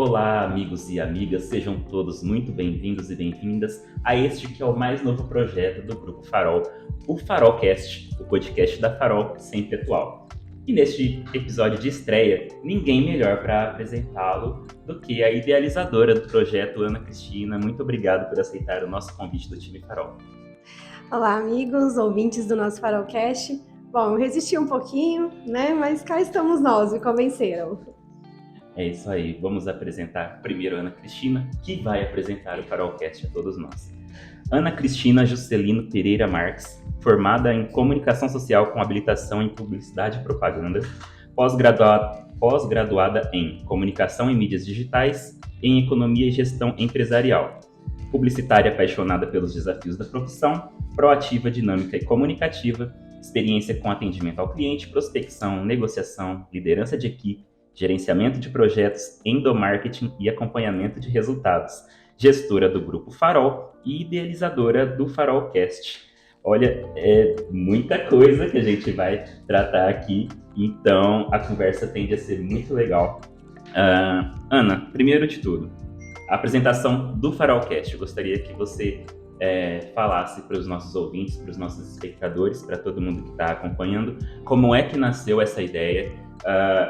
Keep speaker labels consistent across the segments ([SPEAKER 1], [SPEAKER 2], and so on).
[SPEAKER 1] Olá, amigos e amigas, sejam todos muito bem-vindos e bem-vindas a este que é o mais novo projeto do Grupo Farol, o Farolcast, o podcast da Farol sempre atual. E neste episódio de estreia, ninguém melhor para apresentá-lo do que a idealizadora do projeto, Ana Cristina. Muito obrigado por aceitar o nosso convite do time Farol.
[SPEAKER 2] Olá, amigos, ouvintes do nosso Farolcast. Bom, eu resisti um pouquinho, né? Mas cá estamos nós, me convenceram.
[SPEAKER 1] É isso aí, vamos apresentar primeiro a Ana Cristina, que vai apresentar o Farolcast a todos nós. Ana Cristina Juscelino Pereira Marques, formada em Comunicação Social com habilitação em Publicidade e Propaganda, pós-graduada em Comunicação e Mídias Digitais e em Economia e Gestão Empresarial. Publicitária apaixonada pelos desafios da profissão, proativa, dinâmica e comunicativa, experiência com atendimento ao cliente, prospecção, negociação, liderança de equipe, gerenciamento de projetos, endomarketing e acompanhamento de resultados, gestora do Grupo Farol e idealizadora do Farolcast. Olha, é muita coisa que a gente vai tratar aqui, então a conversa tende a ser muito legal. Ana, primeiro de tudo, a apresentação do Farolcast. Eu gostaria que você falasse para os nossos ouvintes, para os nossos espectadores, para todo mundo que está acompanhando, como é que nasceu essa ideia,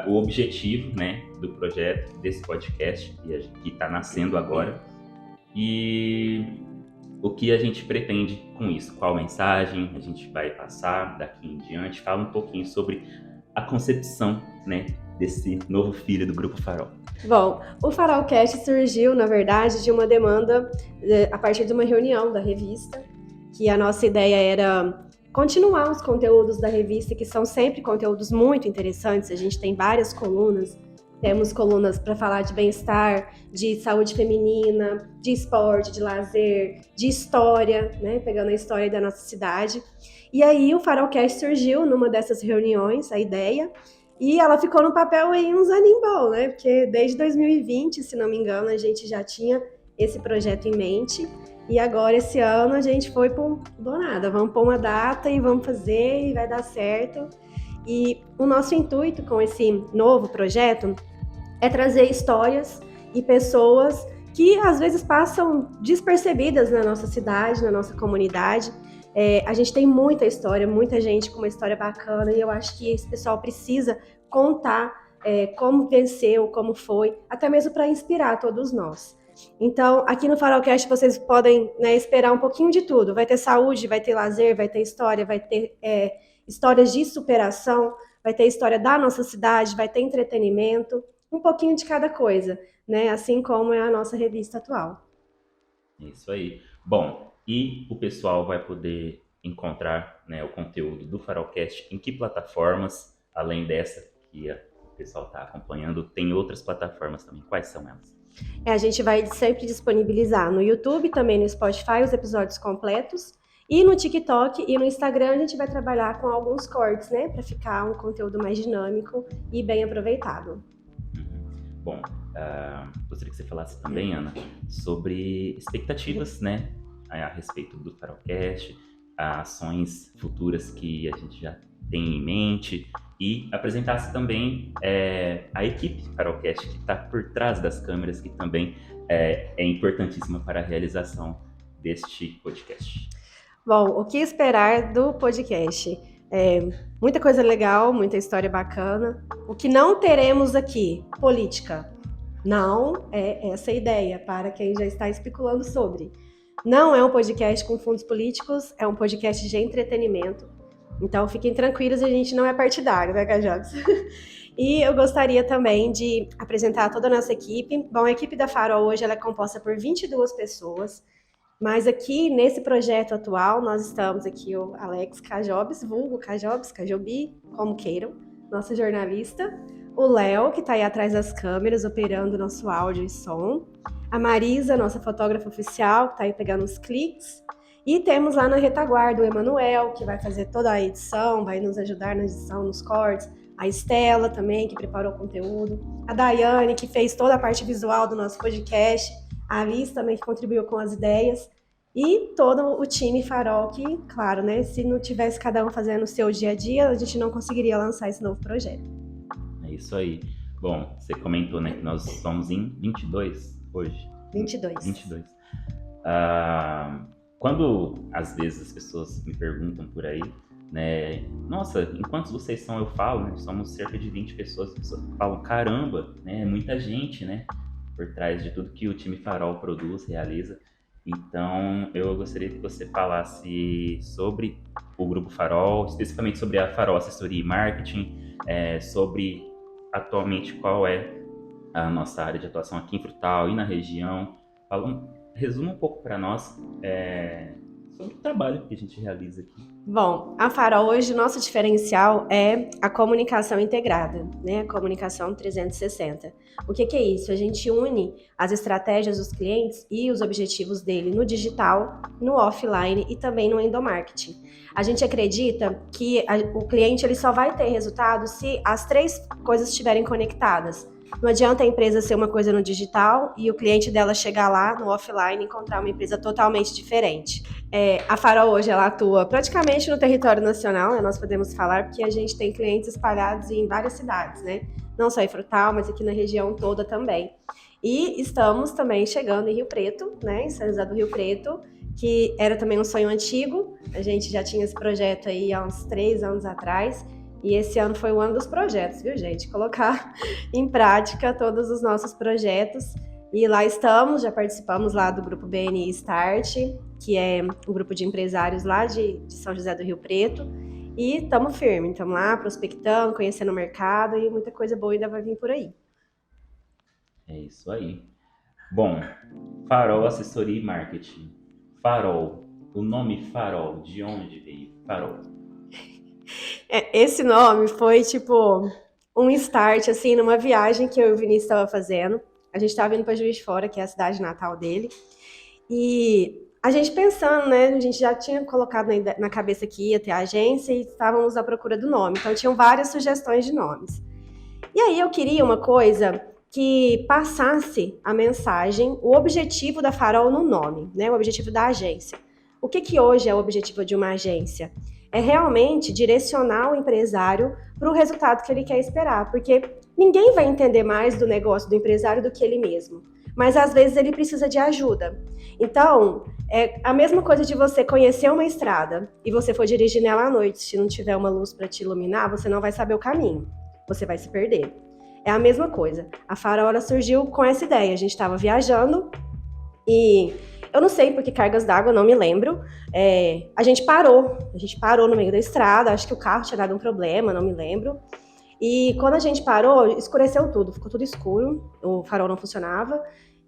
[SPEAKER 1] o objetivo, né, do projeto, desse podcast que está nascendo agora, e o que a gente pretende com isso, qual mensagem a gente vai passar daqui em diante. Fala um pouquinho sobre a concepção, né, desse novo filho do Grupo Farol.
[SPEAKER 2] Bom, o Farolcast surgiu, na verdade, de uma demanda a partir de uma reunião da revista, que a nossa ideia era continuar os conteúdos da revista, que são sempre conteúdos muito interessantes. A gente tem várias colunas, temos colunas para falar de bem-estar, de saúde feminina, de esporte, de lazer, de história, né? Pegando a história da nossa cidade. E aí o Farolcast surgiu numa dessas reuniões, a ideia, e ela ficou no papel aí uns aninhos bom, né? Porque desde 2020, se não me engano, a gente já tinha esse projeto em mente. E agora, esse ano, a gente foi por nada. Vamos pôr uma data e vamos fazer e vai dar certo. E o nosso intuito com esse novo projeto é trazer histórias e pessoas que às vezes passam despercebidas na nossa cidade, na nossa comunidade. A gente tem muita história, muita gente com uma história bacana, e eu acho que esse pessoal precisa contar como venceu, como foi, até mesmo para inspirar todos nós. Então, aqui no Farolcast vocês podem, né, esperar um pouquinho de tudo. Vai ter saúde, vai ter lazer, vai ter história, vai ter histórias de superação, vai ter história da nossa cidade, vai ter entretenimento, um pouquinho de cada coisa, né? Assim como é a nossa revista atual.
[SPEAKER 1] Isso aí. Bom, e o pessoal vai poder encontrar, né, o conteúdo do Farolcast em que plataformas, além dessa que o pessoal está acompanhando, tem outras plataformas também. Quais são elas?
[SPEAKER 2] A gente vai sempre disponibilizar no YouTube, também no Spotify, os episódios completos. E no TikTok e no Instagram a gente vai trabalhar com alguns cortes, né? Para ficar um conteúdo mais dinâmico e bem aproveitado.
[SPEAKER 1] Bom, gostaria que você falasse também, Ana, sobre expectativas, né? A respeito do Farolcast, ações futuras que a gente já tem em mente, e apresentasse também a equipe Farolcast que está por trás das câmeras, que também é importantíssima para a realização deste podcast.
[SPEAKER 2] Bom, o que esperar do podcast? Muita coisa legal, muita história bacana. O que não teremos aqui? Política. Não é essa a ideia, para quem já está especulando sobre. Não é um podcast com fundos políticos, é um podcast de entretenimento. Então, fiquem tranquilos, a gente não é partidário, né, Cajobs? E eu gostaria também de apresentar toda a nossa equipe. Bom, a equipe da Farol hoje ela é composta por 22 pessoas, mas aqui, nesse projeto atual, nós estamos aqui o Alex Cajobs, vulgo Cajobs, Cajobi, como queiram, nosso jornalista. O Léo, que está aí atrás das câmeras, operando nosso áudio e som. A Marisa, nossa fotógrafa oficial, que está aí pegando os cliques. E temos lá na retaguarda o Emanuel, que vai fazer toda a edição, vai nos ajudar na edição, nos cortes. A Estela também, que preparou o conteúdo. A Daiane, que fez toda a parte visual do nosso podcast. A Alice também, que contribuiu com as ideias. E todo o time Farol, que, claro, né, se não tivesse cada um fazendo o seu dia a dia, a gente não conseguiria lançar esse novo projeto.
[SPEAKER 1] É isso aí. Bom, você comentou, né, que nós somos em 22 hoje.
[SPEAKER 2] 22.
[SPEAKER 1] 22. Quando, às vezes, as pessoas me perguntam por aí, né, nossa, em quantos vocês são? Eu falo, né, somos cerca de 20 pessoas. As pessoas falam, caramba, né, é muita gente, né, por trás de tudo que o time Farol produz, realiza. Então, eu gostaria que você falasse sobre o Grupo Farol, especificamente sobre a Farol Assessoria e Marketing, sobre atualmente qual é a nossa área de atuação aqui em Frutal e na região. Resuma um pouco para nós sobre o trabalho que a gente realiza aqui.
[SPEAKER 2] Bom, a Farol hoje, o nosso diferencial é a comunicação integrada, né? A comunicação 360. O que é isso? A gente une as estratégias dos clientes e os objetivos dele no digital, no offline e também no endomarketing. A gente acredita que o cliente ele só vai ter resultado se as três coisas estiverem conectadas. Não adianta a empresa ser uma coisa no digital e o cliente dela chegar lá no offline e encontrar uma empresa totalmente diferente. A Farol hoje ela atua praticamente no território nacional, né? Nós podemos falar, porque a gente tem clientes espalhados em várias cidades, né? Não só em Frutal, mas aqui na região toda também. E estamos também chegando em Rio Preto, né? Em São José do Rio Preto, que era também um sonho antigo. A gente já tinha esse projeto aí há uns 3 anos atrás. E esse ano foi o ano dos projetos, viu, gente? Colocar em prática todos os nossos projetos. E lá estamos, já participamos lá do grupo BNI Start, que é um grupo de empresários lá de São José do Rio Preto. E estamos firmes, estamos lá prospectando, conhecendo o mercado e muita coisa boa ainda vai vir por aí.
[SPEAKER 1] É isso aí. Bom, Farol Assessoria e Marketing. Farol, o nome Farol, de onde veio Farol?
[SPEAKER 2] Esse nome foi tipo um start, assim, numa viagem que eu e o Vinícius estava fazendo. A gente estava indo para Juiz de Fora, que é a cidade natal dele. E a gente pensando, né? A gente já tinha colocado na cabeça que ia ter a agência e estávamos à procura do nome. Então, tinham várias sugestões de nomes. E aí, eu queria uma coisa que passasse a mensagem, o objetivo da Farol no nome, né? O objetivo da agência. O que hoje é o objetivo de uma agência? É realmente direcionar o empresário para o resultado que ele quer esperar, porque ninguém vai entender mais do negócio do empresário do que ele mesmo, mas às vezes ele precisa de ajuda. Então, é a mesma coisa de você conhecer uma estrada e você for dirigir nela à noite, se não tiver uma luz para te iluminar, você não vai saber o caminho, você vai se perder. É a mesma coisa. A Farol surgiu com essa ideia, a gente estava viajando e eu não sei por que cargas d'água, não me lembro. A gente parou no meio da estrada, acho que o carro tinha dado um problema, não me lembro. E quando a gente parou, escureceu tudo, ficou tudo escuro, o farol não funcionava.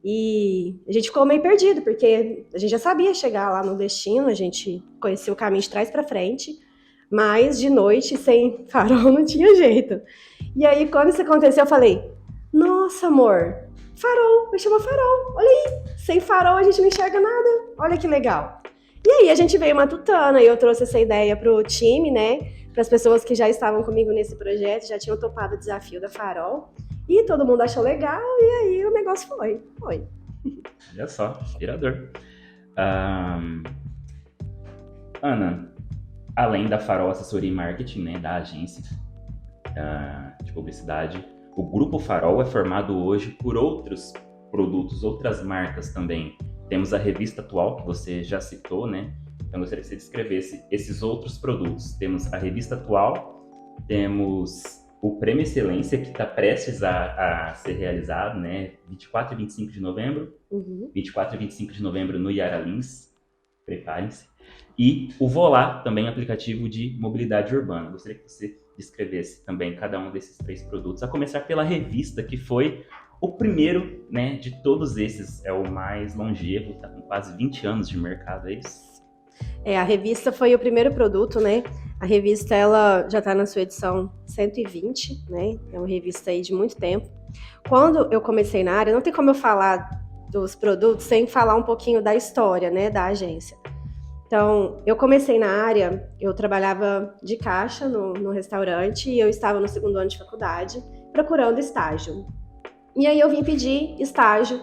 [SPEAKER 2] E a gente ficou meio perdido, porque a gente já sabia chegar lá no destino, a gente conhecia o caminho de trás para frente, mas de noite, sem farol, não tinha jeito. E aí, quando isso aconteceu, eu falei, nossa, amor, farol, vai chamar farol, olha aí, sem farol a gente não enxerga nada, olha que legal. E aí a gente veio matutando, e eu trouxe essa ideia pro time, né, para as pessoas que já estavam comigo nesse projeto, já tinham topado o desafio da Farol, e todo mundo achou legal, e aí o negócio foi.
[SPEAKER 1] Olha só, inspirador. Ana, além da Farol Assessoria e Marketing, né, da agência de publicidade, o Grupo Farol é formado hoje por outros produtos, outras marcas também. Temos a Revista Atual, que você já citou, né? Então, eu gostaria que você descrevesse esses outros produtos. Temos a Revista Atual, temos o Prêmio Excelência, que está prestes a ser realizado, né? 24 e 25 de novembro. 24 e 25 de novembro no Yara Lins. Preparem-se. E o Volá, também aplicativo de mobilidade urbana. Eu gostaria que você descrevesse também cada um desses 3 produtos, a começar pela revista, que foi o primeiro, né, de todos esses, é o mais longevo, está com quase 20 anos de mercado, é isso?
[SPEAKER 2] A revista foi o primeiro produto, né? A revista, ela já está na sua edição 120, né? É uma revista aí de muito tempo. Quando eu comecei na área, não tem como eu falar dos produtos sem falar um pouquinho da história, né, da agência. Então, eu comecei na área, eu trabalhava de caixa no restaurante e eu estava no 2º ano de faculdade procurando estágio. E aí eu vim pedir estágio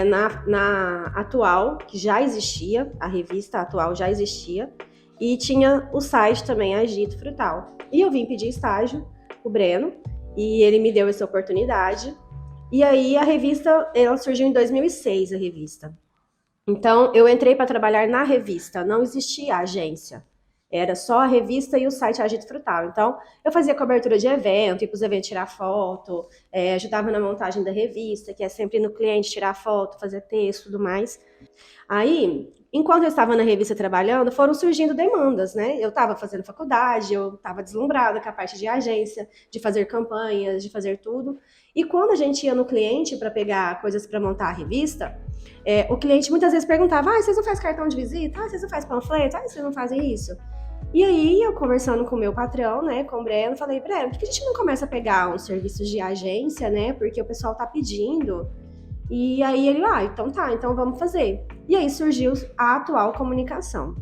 [SPEAKER 2] na Atual, que já existia, a revista Atual já existia, e tinha o site também, Agito Frutal. E eu vim pedir estágio, o Breno, e ele me deu essa oportunidade. E aí a revista, ela surgiu em 2006, a revista. Então, eu entrei para trabalhar na revista, não existia agência. Era só a revista e o site Agito Frutal. Então, eu fazia cobertura de evento, ia para os eventos tirar foto, ajudava na montagem da revista, que é sempre no cliente tirar foto, fazer texto e tudo mais. Aí, enquanto eu estava na revista trabalhando, foram surgindo demandas, né? Eu estava fazendo faculdade, eu estava deslumbrada com a parte de agência, de fazer campanhas, de fazer tudo. E quando a gente ia no cliente para pegar coisas para montar a revista, o cliente muitas vezes perguntava: vocês não fazem cartão de visita? Vocês não fazem panfleto? Vocês não fazem isso? E aí, eu conversando com o meu patrão, né, com o Breno, falei: Breno, por que a gente não começa a pegar uns serviços de agência, né? Porque o pessoal tá pedindo. E aí ele, então tá, então vamos fazer. E aí surgiu a Atual Comunicação,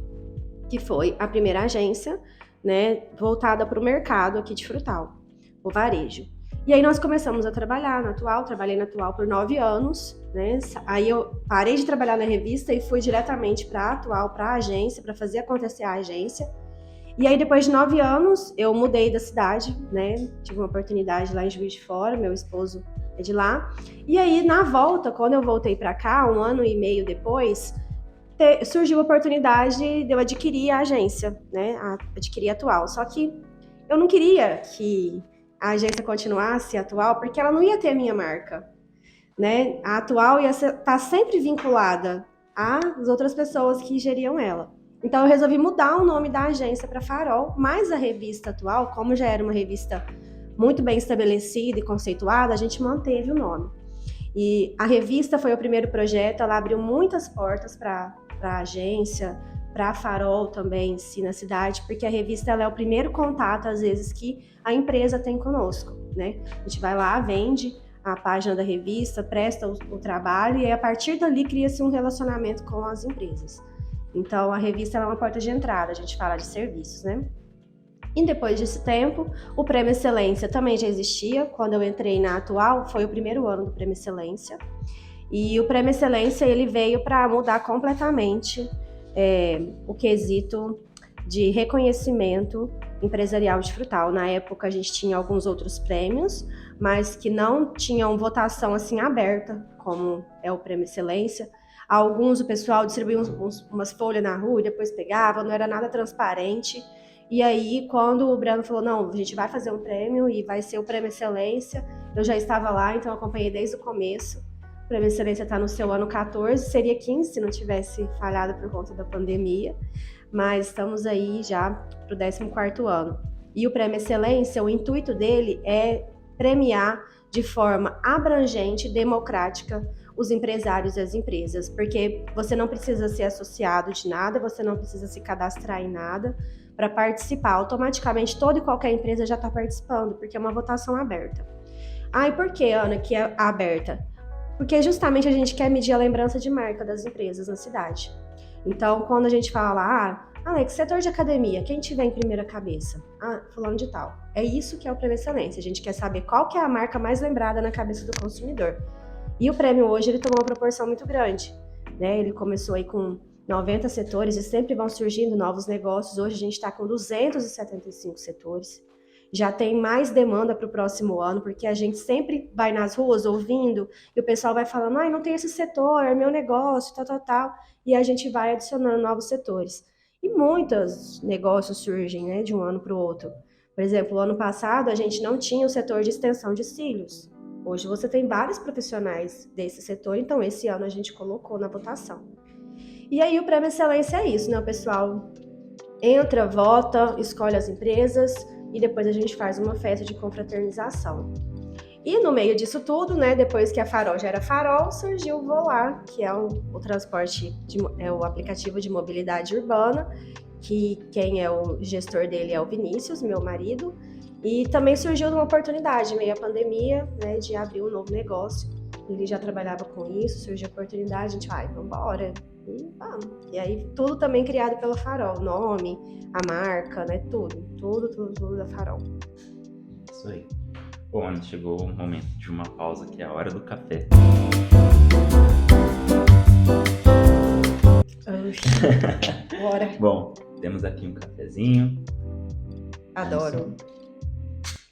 [SPEAKER 2] que foi a primeira agência, né, voltada para o mercado aqui de Frutal, o varejo. E aí nós começamos a trabalhar na Atual, trabalhei na Atual por 9 anos, né? Aí eu parei de trabalhar na revista e fui diretamente para a Atual, para a agência, para fazer acontecer a agência. E aí depois de 9 anos eu mudei da cidade, né? Tive uma oportunidade lá em Juiz de Fora, meu esposo é de lá. E aí na volta, quando eu voltei para cá, 1 ano e meio depois, surgiu a oportunidade de eu adquirir a agência, né? Adquirir a Atual. Só que eu não queria que a agência continuasse Atual, porque ela não ia ter a minha marca, né? A Atual ia estar sempre vinculada às outras pessoas que geriam ela. Então eu resolvi mudar o nome da agência para Farol, mas a revista Atual, como já era uma revista muito bem estabelecida e conceituada, a gente manteve o nome. E a revista foi o primeiro projeto, ela abriu muitas portas para a agência, para a Farol também em si na cidade, porque a revista ela é o primeiro contato, às vezes, que a empresa tem conosco, né? A gente vai lá, vende a página da revista, presta o trabalho e a partir dali cria-se um relacionamento com as empresas. Então, a revista ela é uma porta de entrada, a gente fala de serviços, né? E depois desse tempo, o Prêmio Excelência também já existia. Quando eu entrei na Atual, foi o primeiro ano do Prêmio Excelência. E o Prêmio Excelência, ele veio para mudar completamente o quesito de reconhecimento empresarial de Frutal. Na época, a gente tinha alguns outros prêmios, mas que não tinham votação assim aberta, como é o Prêmio Excelência. Alguns o pessoal distribuía umas folhas na rua e depois pegava, não era nada transparente. E aí, quando o Breno falou, não, a gente vai fazer um prêmio e vai ser o Prêmio Excelência, eu já estava lá, então eu acompanhei desde o começo. O Prêmio Excelência está no seu ano 14, seria 15 se não tivesse falhado por conta da pandemia, mas estamos aí já para o 14º ano. E o Prêmio Excelência, o intuito dele é premiar de forma abrangente, democrática, os empresários e as empresas, porque você não precisa ser associado de nada, você não precisa se cadastrar em nada para participar. Automaticamente, toda e qualquer empresa já está participando, porque é uma votação aberta. E por que, Ana, que é aberta? Porque justamente a gente quer medir a lembrança de marca das empresas na cidade. Então, quando a gente fala, Alex, setor de academia, quem tiver em primeira cabeça? Fulano de tal. É isso que é o Prêmio Excelência. A gente quer saber qual que é a marca mais lembrada na cabeça do consumidor. E o prêmio hoje, ele tomou uma proporção muito grande, né? Ele começou aí com 90 setores e sempre vão surgindo novos negócios. Hoje a gente está com 275 setores. Já tem mais demanda para o próximo ano, porque a gente sempre vai nas ruas ouvindo e o pessoal vai falando, não tem esse setor, é meu negócio, tal. E a gente vai adicionando novos setores. E muitos negócios surgem, né, de um ano para o outro. Por exemplo, o ano passado a gente não tinha o setor de extensão de cílios. Hoje você tem vários profissionais desse setor, então esse ano a gente colocou na votação. E aí o Prêmio Excelência é isso, né? O pessoal entra, vota, escolhe as empresas e depois a gente faz uma festa de confraternização. E no meio disso tudo, né, depois que a Farol já era Farol, surgiu o Volar, que é o transporte, é o aplicativo de mobilidade urbana, que quem é o gestor dele é o Vinícius, meu marido. E também surgiu uma oportunidade, meio à pandemia, né, de abrir um novo negócio. Ele já trabalhava com isso, surgiu a oportunidade, a gente, vamos embora. E vamos. E aí, tudo também criado pela Farol, o nome, a marca, né, tudo da Farol.
[SPEAKER 1] Isso aí. Bom, Ana, chegou o momento de uma pausa, que é a hora do café.
[SPEAKER 2] Bora.
[SPEAKER 1] Bom, temos aqui um cafezinho.
[SPEAKER 2] Adoro.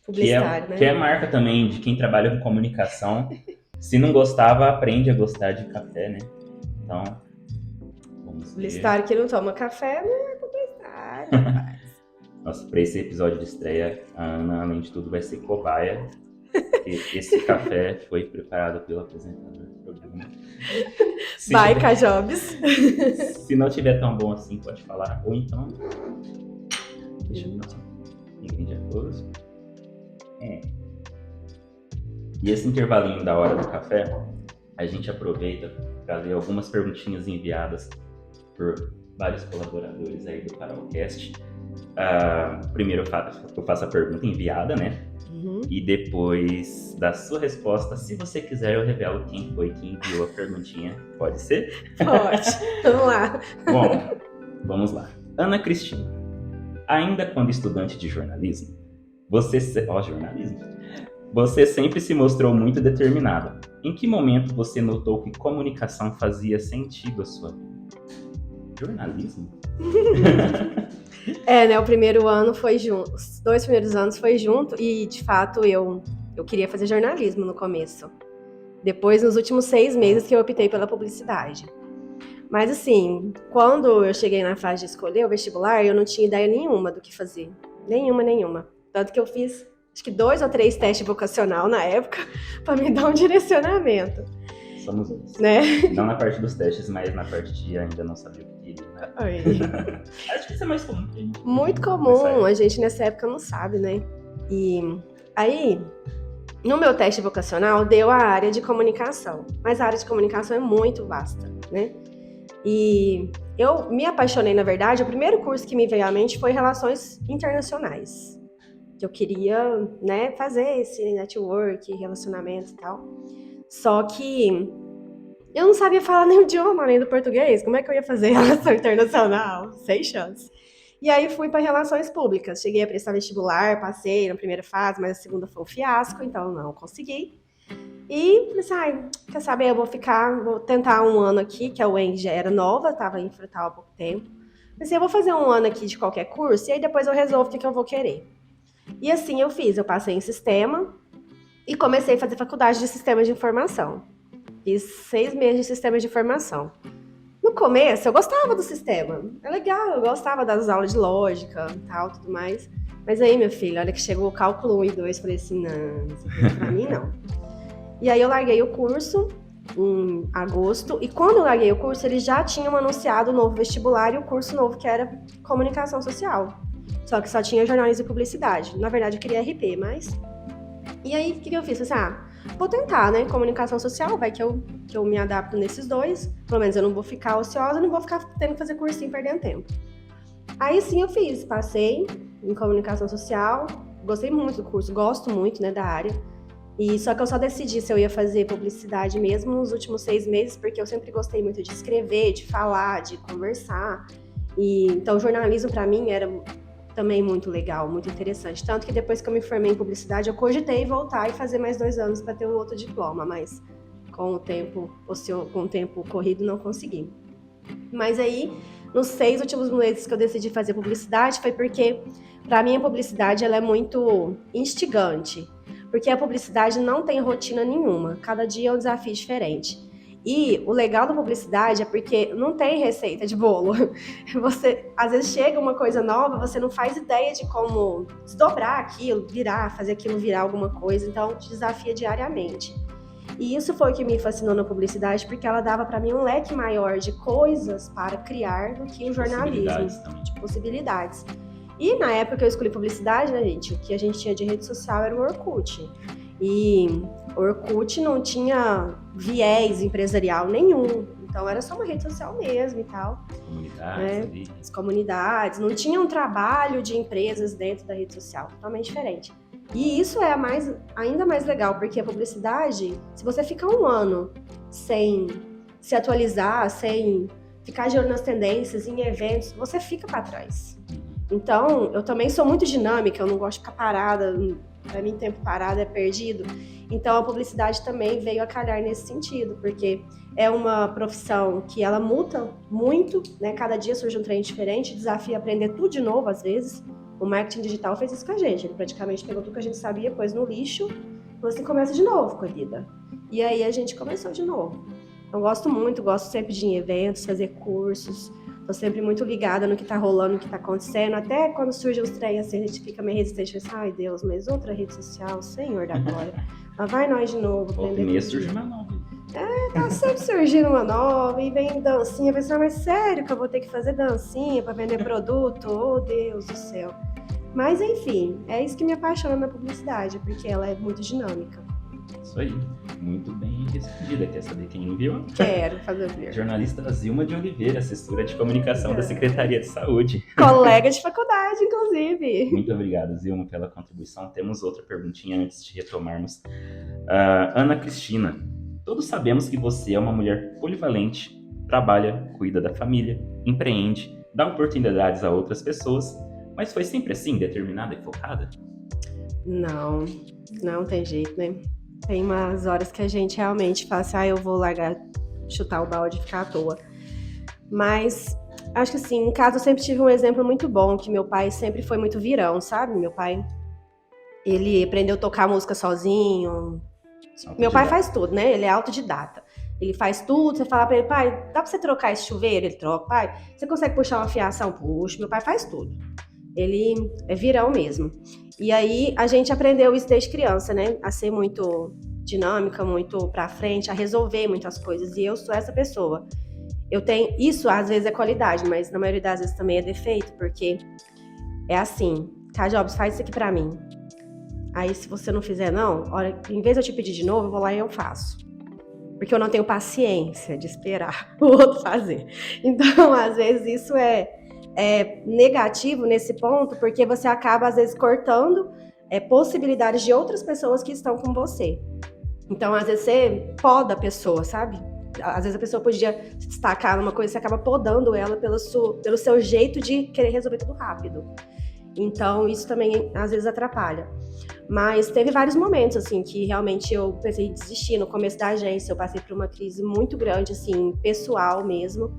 [SPEAKER 2] Publicitário, né?
[SPEAKER 1] Que é marca também de quem trabalha com comunicação. Se não gostava, aprende a gostar de café, né? Então, vamos ver.
[SPEAKER 2] Publicitário que não toma café não é publicitário.
[SPEAKER 1] Nossa, para esse episódio de estreia, a Ana, além de tudo, vai ser cobaia. Porque esse café foi preparado pelo apresentador do programa.
[SPEAKER 2] Vai, Cajobs.
[SPEAKER 1] Se não tiver tão bom assim, pode falar. Ou então, deixa eu ver. Ingredientes. E esse intervalinho da hora do café, a gente aproveita para ler algumas perguntinhas enviadas por vários colaboradores aí do Farolcast. Primeiro eu faço a pergunta enviada, né? E depois da sua resposta, se você quiser, eu revelo quem foi que enviou a perguntinha. Pode ser?
[SPEAKER 2] Pode. Vamos lá.
[SPEAKER 1] Bom, vamos lá. Ana Cristina, ainda quando estudante de jornalismo, você sempre se mostrou muito determinada. Em que momento você notou que comunicação fazia sentido à sua vida? Jornalismo?
[SPEAKER 2] Né? O primeiro ano foi junto. Os 2 primeiros anos foi junto e, de fato, eu queria fazer jornalismo no começo. Depois, nos últimos 6 meses que eu optei pela publicidade. Mas, assim, quando eu cheguei na fase de escolher o vestibular, eu não tinha ideia nenhuma do que fazer. Nenhuma. Tanto que eu fiz, acho que 2 ou 3 testes vocacional na época para me dar um direcionamento.
[SPEAKER 1] Somos dois.
[SPEAKER 2] Né?
[SPEAKER 1] Não na parte dos testes, mas na parte de ainda não saber o que queria. Né? Acho que isso é mais comum.
[SPEAKER 2] Muito comum, a gente nessa época não sabe, né? E aí, no meu teste vocacional, deu a área de comunicação. Mas a área de comunicação é muito vasta, né? E eu me apaixonei, na verdade, o primeiro curso que me veio à mente foi Relações Internacionais. Que eu queria, né, fazer esse network, relacionamento e tal. Só que eu não sabia falar nem o idioma, nem do português. Como é que eu ia fazer relação internacional? Sem chance. E aí fui para relações públicas. Cheguei a prestar vestibular, passei na primeira fase, mas a segunda foi um fiasco, então não consegui. E pensei, quer saber, eu vou tentar um ano aqui, que a UENG já era nova, estava em Frutal há pouco tempo. Pensei, eu vou fazer um ano aqui de qualquer curso, e aí depois eu resolvo o que eu vou querer. E assim eu fiz, eu passei em sistema, e comecei a fazer faculdade de sistemas de informação. Fiz 6 meses de sistemas de informação. No começo, eu gostava do sistema. É legal, eu gostava das aulas de lógica e tal, tudo mais. Mas aí, meu filho, olha que chegou o cálculo 1 e 2, falei assim, não, isso aqui pra mim não. E aí eu larguei o curso em agosto. E quando eu larguei o curso, eles já tinham anunciado o novo vestibular e o curso novo, que era comunicação social. Só que só tinha jornalismo e publicidade. Na verdade, eu queria RP, mas... E aí, o que eu fiz? Eu falei, vou tentar, né? Comunicação social, vai que eu me adapto nesses dois. Pelo menos eu não vou ficar ociosa, não vou ficar tendo que fazer cursinho perdendo tempo. Aí sim eu fiz, passei em comunicação social, gostei muito do curso, gosto muito, né, da área. E só que eu só decidi se eu ia fazer publicidade mesmo nos últimos 6 meses, porque eu sempre gostei muito de escrever, de falar, de conversar. E então jornalismo para mim era também muito legal, muito interessante. Tanto que depois que eu me formei em publicidade, eu cogitei voltar e fazer mais 2 anos para ter um outro diploma, mas com o tempo corrido não consegui. Mas aí, nos 6 últimos meses que eu decidi fazer publicidade, foi porque, para mim, a publicidade ela é muito instigante. Porque a publicidade não tem rotina nenhuma, cada dia é um desafio diferente. E o legal da publicidade é porque não tem receita de bolo. Você, às vezes, chega uma coisa nova, você não faz ideia de como desdobrar aquilo, fazer aquilo virar alguma coisa, então te desafia diariamente. E isso foi o que me fascinou na publicidade, porque ela dava para mim um leque maior de coisas para criar do que o jornalismo, de possibilidades. E na época que eu escolhi publicidade, né, gente, o que a gente tinha de rede social era o Orkut. E o Orkut não tinha viés empresarial nenhum. Então era só uma rede social mesmo e tal. As comunidades. Não tinha um trabalho de empresas dentro da rede social. Totalmente diferente. E isso é ainda mais legal, porque a publicidade, se você ficar um ano sem se atualizar, sem ficar de olho nas tendências, em eventos, você fica para trás. Então, eu também sou muito dinâmica, eu não gosto de ficar parada. Para mim, tempo parado é perdido. Então, a publicidade também veio a calhar nesse sentido, porque é uma profissão que ela muda muito, né? Cada dia surge um trem diferente, desafia aprender tudo de novo, às vezes. O marketing digital fez isso com a gente. Ele praticamente pegou tudo que a gente sabia, pôs no lixo, e falou assim, começa de novo, querida. E aí a gente começou de novo. Então gosto sempre de ir em eventos, fazer cursos. Tô sempre muito ligada no que tá rolando, no que tá acontecendo. Até quando surge os trem, assim, a gente fica meio resistente. Assim, ai, Deus, mas outra rede social, Senhor da glória. Lá vai nós de novo.
[SPEAKER 1] Surge uma nova.
[SPEAKER 2] Tá sempre surgindo uma nova e vem dancinha. Eu pensei, mas sério que eu vou ter que fazer dancinha pra vender produto? Oh, Deus do céu. Mas, enfim, é isso que me apaixona na publicidade, porque ela é muito dinâmica.
[SPEAKER 1] Isso aí, muito bem respondida. Quer saber quem enviou?
[SPEAKER 2] Quero fazer ver.
[SPEAKER 1] Jornalista Zilma de Oliveira, assessora de comunicação da Secretaria de Saúde.
[SPEAKER 2] Colega de faculdade, inclusive.
[SPEAKER 1] Muito obrigado, Zilma, pela contribuição. Temos outra perguntinha antes de retomarmos. Ana Cristina, todos sabemos que você é uma mulher polivalente, trabalha, cuida da família, empreende, dá oportunidades a outras pessoas, mas foi sempre assim, determinada e focada?
[SPEAKER 2] Não tem jeito, né? Tem umas horas que a gente realmente fala assim, eu vou largar, chutar o balde e ficar à toa. Mas acho que assim, em casa eu sempre tive um exemplo muito bom, que meu pai sempre foi muito virão, sabe? Meu pai, ele aprendeu a tocar música sozinho. Meu pai faz tudo, né? Ele é autodidata. Ele faz tudo, você fala pra ele, pai, dá pra você trocar esse chuveiro? Ele troca, pai, você consegue puxar uma fiação? Puxa, meu pai faz tudo. Ele é virão mesmo. E aí, a gente aprendeu isso desde criança, né? A ser muito dinâmica, muito pra frente, a resolver muitas coisas. E eu sou essa pessoa. Eu tenho... Isso, às vezes, é qualidade, mas na maioria das vezes também é defeito, porque é assim, tá, Jobs, faz isso aqui pra mim. Aí, se você não fizer, não, em vez de eu te pedir de novo, eu vou lá e eu faço. Porque eu não tenho paciência de esperar o outro fazer. Então, às vezes, isso é negativo nesse ponto, porque você acaba, às vezes, cortando possibilidades de outras pessoas que estão com você. Então, às vezes, você poda a pessoa, sabe? Às vezes, a pessoa podia se destacar numa coisa, você acaba podando ela pelo seu jeito de querer resolver tudo rápido. Então, isso também, às vezes, atrapalha. Mas teve vários momentos, assim, que realmente eu pensei em desistir. No começo da agência, eu passei por uma crise muito grande, assim, pessoal mesmo.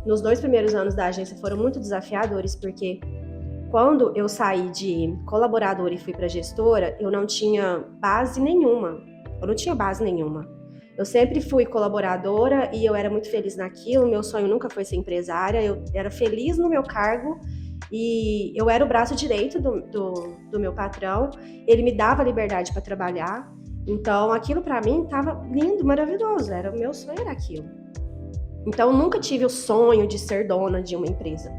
[SPEAKER 2] Nos 2 primeiros anos da agência foram muito desafiadores, porque quando eu saí de colaboradora e fui para gestora, eu não tinha base nenhuma. Eu sempre fui colaboradora e eu era muito feliz naquilo. Meu sonho nunca foi ser empresária. Eu era feliz no meu cargo e eu era o braço direito do meu patrão. Ele me dava liberdade para trabalhar. Então, aquilo para mim estava lindo, maravilhoso. O meu sonho era aquilo. Então, eu nunca tive o sonho de ser dona de uma empresa.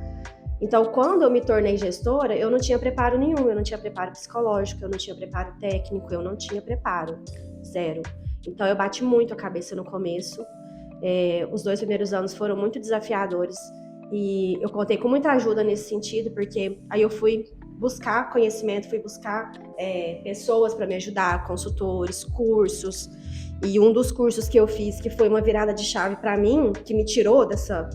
[SPEAKER 2] Então, quando eu me tornei gestora, eu não tinha preparo nenhum. Eu não tinha preparo psicológico, eu não tinha preparo técnico, eu não tinha preparo. Zero. Então, eu bati muito a cabeça no começo. Os 2 primeiros anos foram muito desafiadores. E eu contei com muita ajuda nesse sentido, porque aí eu fui buscar conhecimento, fui buscar pessoas para me ajudar, consultores, cursos. E um dos cursos que eu fiz, que foi uma virada de chave para mim, que me tirou dessa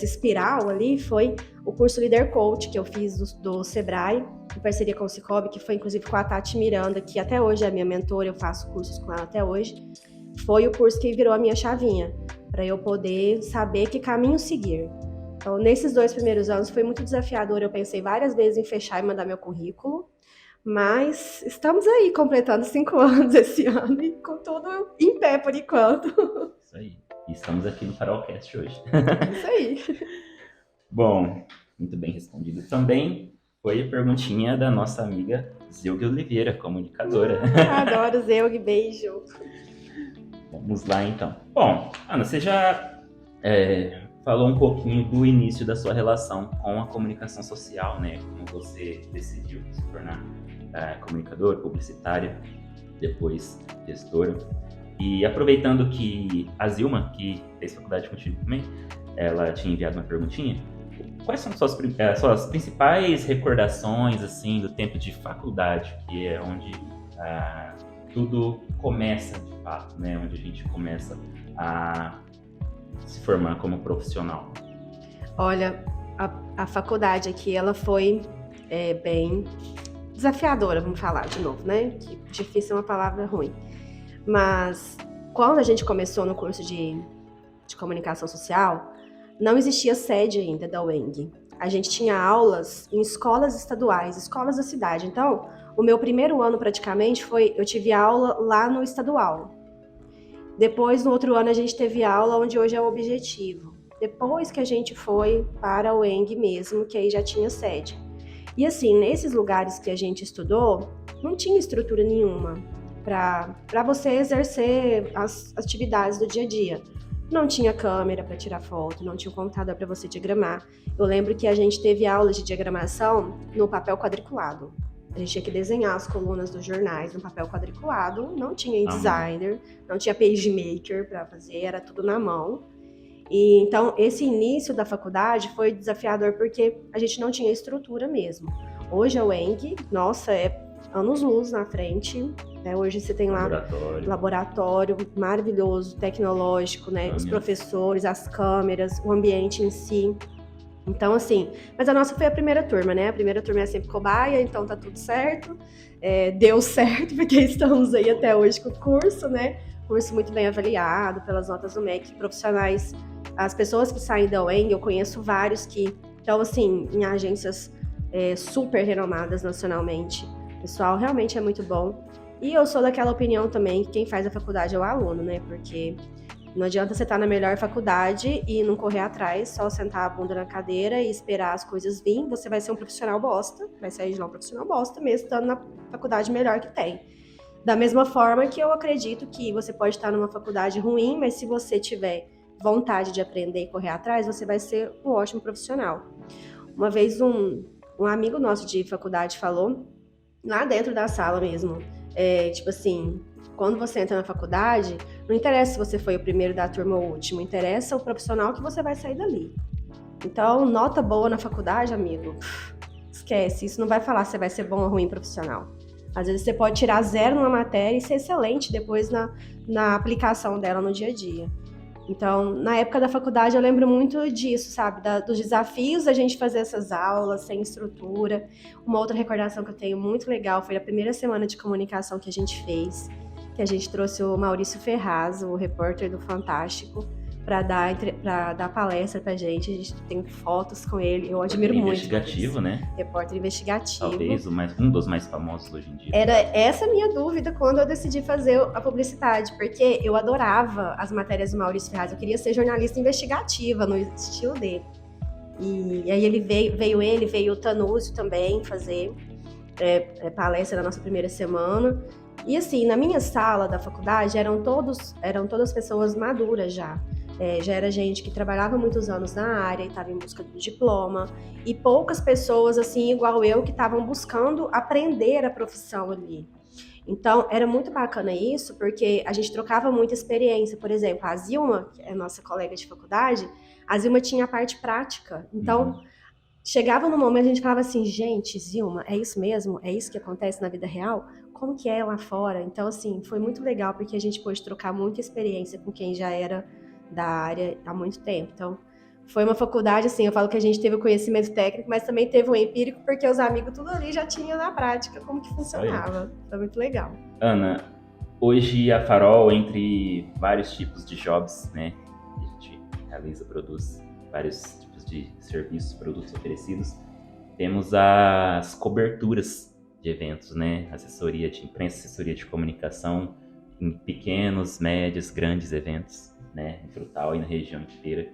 [SPEAKER 2] espiral ali, foi o curso Líder Coach, que eu fiz do Sebrae, em parceria com o Cicobi, que foi inclusive com a Tati Miranda, que até hoje é a minha mentora, eu faço cursos com ela até hoje. Foi o curso que virou a minha chavinha, para eu poder saber que caminho seguir. Então, nesses 2 primeiros anos foi muito desafiador, eu pensei várias vezes em fechar e mandar meu currículo, mas estamos aí, completando 5 anos esse ano e com tudo em pé por enquanto.
[SPEAKER 1] Isso aí. E estamos aqui no Farolcast hoje.
[SPEAKER 2] Isso aí.
[SPEAKER 1] Bom, muito bem respondido também foi a perguntinha da nossa amiga Zilga Oliveira, comunicadora.
[SPEAKER 2] Adoro, Zilga, beijo.
[SPEAKER 1] Vamos lá, então. Bom, Ana, você já falou um pouquinho do início da sua relação com a comunicação social, né? Como você decidiu se tornar comunicadora, publicitária, depois gestora. E aproveitando que a Zilma, que fez faculdade contigo também, ela tinha enviado uma perguntinha. Quais são suas principais recordações, assim, do tempo de faculdade, que é onde tudo começa, de fato, né? Onde a gente começa a se formar como profissional?
[SPEAKER 2] Olha, a faculdade aqui, ela foi bem desafiadora, vamos falar de novo, né? Que difícil é uma palavra ruim. Mas quando a gente começou no curso de comunicação social, não existia sede ainda da UENG. a gente tinha aulas em escolas estaduais, escolas da cidade. Então, o meu primeiro ano praticamente eu tive aula lá no estadual. Depois, no outro ano, a gente teve aula onde hoje é o Objetivo. Depois que a gente foi para o ENG mesmo, que aí já tinha sede. E assim, nesses lugares que a gente estudou, não tinha estrutura nenhuma para você exercer as atividades do dia a dia. Não tinha câmera para tirar foto, não tinha um computador para você diagramar. Eu lembro que a gente teve aulas de diagramação no papel quadriculado. A gente tinha que desenhar as colunas dos jornais no papel quadriculado, não tinha InDesigner, não tinha PageMaker para fazer, era tudo na mão. E então esse início da faculdade foi desafiador porque a gente não tinha estrutura mesmo. Hoje a UENG, nossa, é anos-luz na frente, né? Hoje você tem lá laboratório maravilhoso, tecnológico, né? Os professores, as câmeras, o ambiente em si. Então, assim, mas a nossa foi a primeira turma, né? A primeira turma é sempre cobaia, então tá tudo certo. Deu certo, porque estamos aí até hoje com o curso, né? Curso muito bem avaliado pelas notas do MEC, profissionais. As pessoas que saem da UENG, eu conheço vários que estão, assim, em agências super renomadas nacionalmente. O pessoal realmente é muito bom. E eu sou daquela opinião também que quem faz a faculdade é o aluno, né? Porque não adianta você estar na melhor faculdade e não correr atrás, só sentar a bunda na cadeira e esperar as coisas virem. Você vai ser um profissional bosta, vai sair de lá um profissional bosta, mesmo estando na faculdade melhor que tem. Da mesma forma que eu acredito que você pode estar numa faculdade ruim, mas se você tiver vontade de aprender e correr atrás, você vai ser um ótimo profissional. Uma vez um amigo nosso de faculdade falou, lá dentro da sala mesmo, tipo assim, quando você entra na faculdade, não interessa se você foi o primeiro da turma ou o último, interessa o profissional que você vai sair dali. Então, nota boa na faculdade, amigo, esquece, isso não vai falar se você vai ser bom ou ruim profissional. Às vezes você pode tirar 0 numa matéria e ser excelente depois na aplicação dela no dia a dia. Então, na época da faculdade, eu lembro muito disso, sabe? Dos desafios da gente fazer essas aulas sem estrutura. Uma outra recordação que eu tenho muito legal foi a primeira semana de comunicação que a gente fez, que a gente trouxe o Maurício Ferraz, o repórter do Fantástico, para dar palestra pra gente. A gente tem fotos com ele, eu admiro muito.
[SPEAKER 1] Investigativo, né?
[SPEAKER 2] Repórter investigativo.
[SPEAKER 1] Talvez um dos mais famosos hoje em dia.
[SPEAKER 2] Era essa a minha dúvida quando eu decidi fazer a publicidade, porque eu adorava as matérias do Maurício Ferraz, eu queria ser jornalista investigativa, no estilo dele. E aí veio o Tanúzio também fazer palestra na nossa primeira semana. E assim, na minha sala da faculdade eram todas pessoas maduras já. Já era gente que trabalhava muitos anos na área e estava em busca do diploma, e poucas pessoas, assim, igual eu, que estavam buscando aprender a profissão ali. Então, era muito bacana isso, porque a gente trocava muita experiência. Por exemplo, a Zilma, que é a nossa colega de faculdade, a Zilma tinha a parte prática. Então, chegava no momento a gente falava assim, gente, Zilma, é isso mesmo? É isso que acontece na vida real? Como que é lá fora? Então, assim, foi muito legal, porque a gente pôde trocar muita experiência com quem já era da área há muito tempo. Então, foi uma faculdade, assim, eu falo que a gente teve o conhecimento técnico, mas também teve o empírico, porque os amigos tudo ali já tinham na prática como que funcionava. Foi muito legal.
[SPEAKER 1] Ana, hoje a Farol, entre vários tipos de jobs, né, que a gente realiza, produz vários tipos de serviços, produtos oferecidos, temos as coberturas de eventos, né, assessoria de imprensa, assessoria de comunicação em pequenos, médios, grandes eventos, né, em Frutal e na região inteira.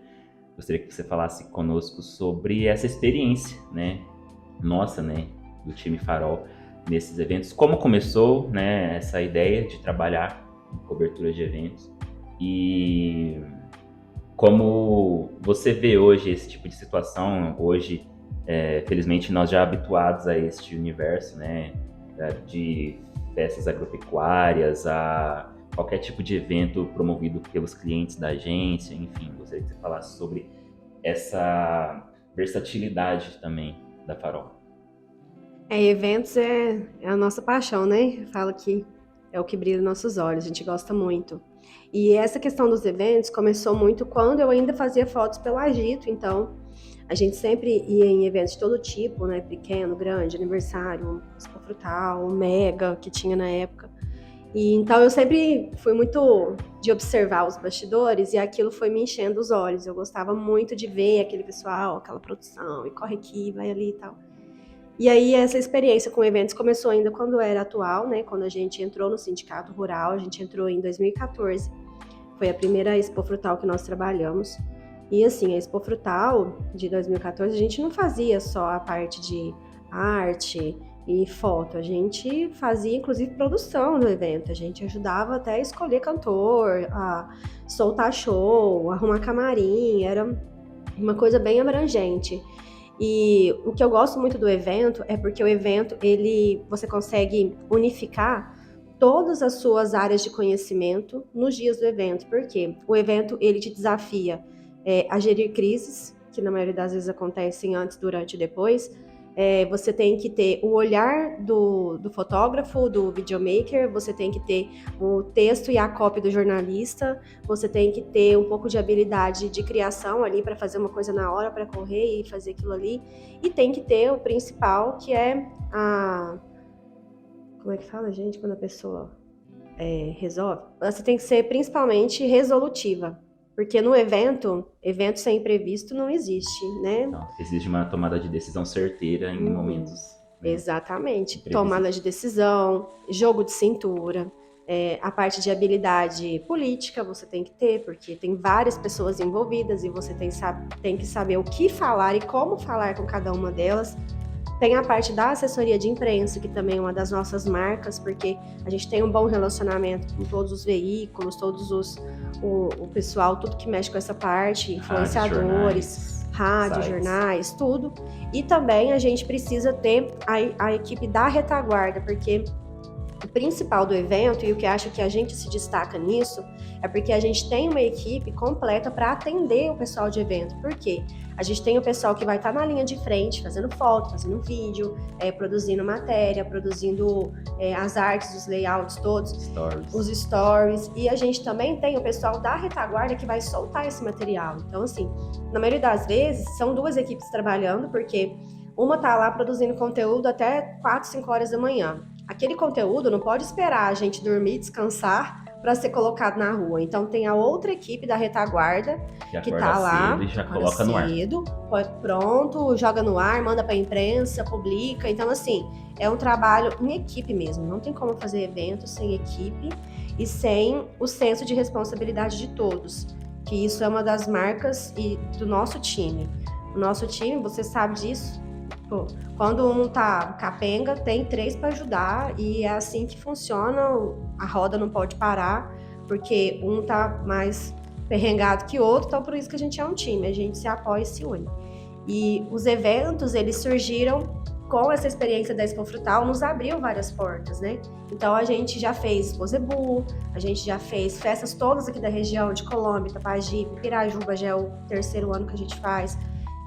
[SPEAKER 1] Gostaria que você falasse conosco sobre essa experiência, né, nossa, né, do time Farol nesses eventos. Como começou, né, essa ideia de trabalhar em cobertura de eventos e como você vê hoje esse tipo de situação. Hoje, felizmente, nós já habituados a este universo, né, de festas agropecuárias, a qualquer tipo de evento promovido pelos clientes da agência, enfim, gostaria que você falasse sobre essa versatilidade também da Farol.
[SPEAKER 2] Eventos é a nossa paixão, né? Eu falo que é o que brilha nos nossos olhos, a gente gosta muito. E essa questão dos eventos começou muito quando eu ainda fazia fotos pelo Agito, então a gente sempre ia em eventos de todo tipo, né? Pequeno, grande, aniversário, Expo Frutal, Mega, que tinha na época. E então eu sempre fui muito de observar os bastidores e aquilo foi me enchendo os olhos. Eu gostava muito de ver aquele pessoal, aquela produção, e corre aqui, vai ali e tal. E aí essa experiência com eventos começou ainda quando era atual, né? Quando a gente entrou no Sindicato Rural, a gente entrou em 2014. Foi a primeira Expo Frutal que nós trabalhamos. E assim, a Expo Frutal de 2014, a gente não fazia só a parte de arte e foto, a gente fazia inclusive produção do evento, a gente ajudava até a escolher cantor, a soltar show, arrumar camarim, era uma coisa bem abrangente. E o que eu gosto muito do evento é porque o evento, você consegue unificar todas as suas áreas de conhecimento nos dias do evento, porque o evento, ele te desafia a gerir crises, que na maioria das vezes acontecem antes, durante e depois. Você tem que ter o olhar do fotógrafo, do videomaker, você tem que ter o texto e a copy do jornalista, você tem que ter um pouco de habilidade de criação ali para fazer uma coisa na hora, para correr e fazer aquilo ali, e tem que ter o principal, que é como é que fala, gente, quando a pessoa resolve? Você tem que ser principalmente resolutiva. Porque no evento sem imprevisto não existe, né?
[SPEAKER 1] Não, exige uma tomada de decisão certeira em momentos. Né,
[SPEAKER 2] exatamente. Tomada de decisão, jogo de cintura, a parte de habilidade política você tem que ter, porque tem várias pessoas envolvidas e você tem que saber o que falar e como falar com cada uma delas. Tem a parte da assessoria de imprensa, que também é uma das nossas marcas, porque a gente tem um bom relacionamento com todos os veículos, o pessoal, tudo que mexe com essa parte, influenciadores, rádio, jornais, tudo. E também a gente precisa ter a equipe da retaguarda, porque o principal do evento, e o que acho que a gente se destaca nisso, é porque a gente tem uma equipe completa para atender o pessoal de evento. Por quê? A gente tem o pessoal que vai estar na linha de frente, fazendo foto, fazendo vídeo, produzindo matéria, produzindo as artes, os layouts todos, os stories. E a gente também tem o pessoal da retaguarda que vai soltar esse material. Então, assim, na maioria das vezes, são duas equipes trabalhando, porque uma está lá produzindo conteúdo até 4, 5 horas da manhã. Aquele conteúdo não pode esperar a gente dormir, descansar, para ser colocado na rua. Então tem a outra equipe da retaguarda que tá lá,
[SPEAKER 1] e já coloca no ar.
[SPEAKER 2] Pronto, joga no ar, manda para a imprensa, publica. Então assim, é um trabalho em equipe mesmo. Não tem como fazer evento sem equipe e sem o senso de responsabilidade de todos. Que isso é uma das marcas do nosso time. O nosso time, você sabe disso? Pô, quando um tá capenga, tem 3 para ajudar e é assim que funciona, a roda não pode parar, porque um tá mais perrengado que o outro, então por isso que a gente é um time, a gente se apoia e se une. E os eventos, eles surgiram com essa experiência da Expo Frutal, nos abriu várias portas, né? Então a gente já fez Expo Zebu, a gente já fez festas todas aqui da região de Colômbia, Itapajipe, Pirajuba, já é o 3º ano que a gente faz.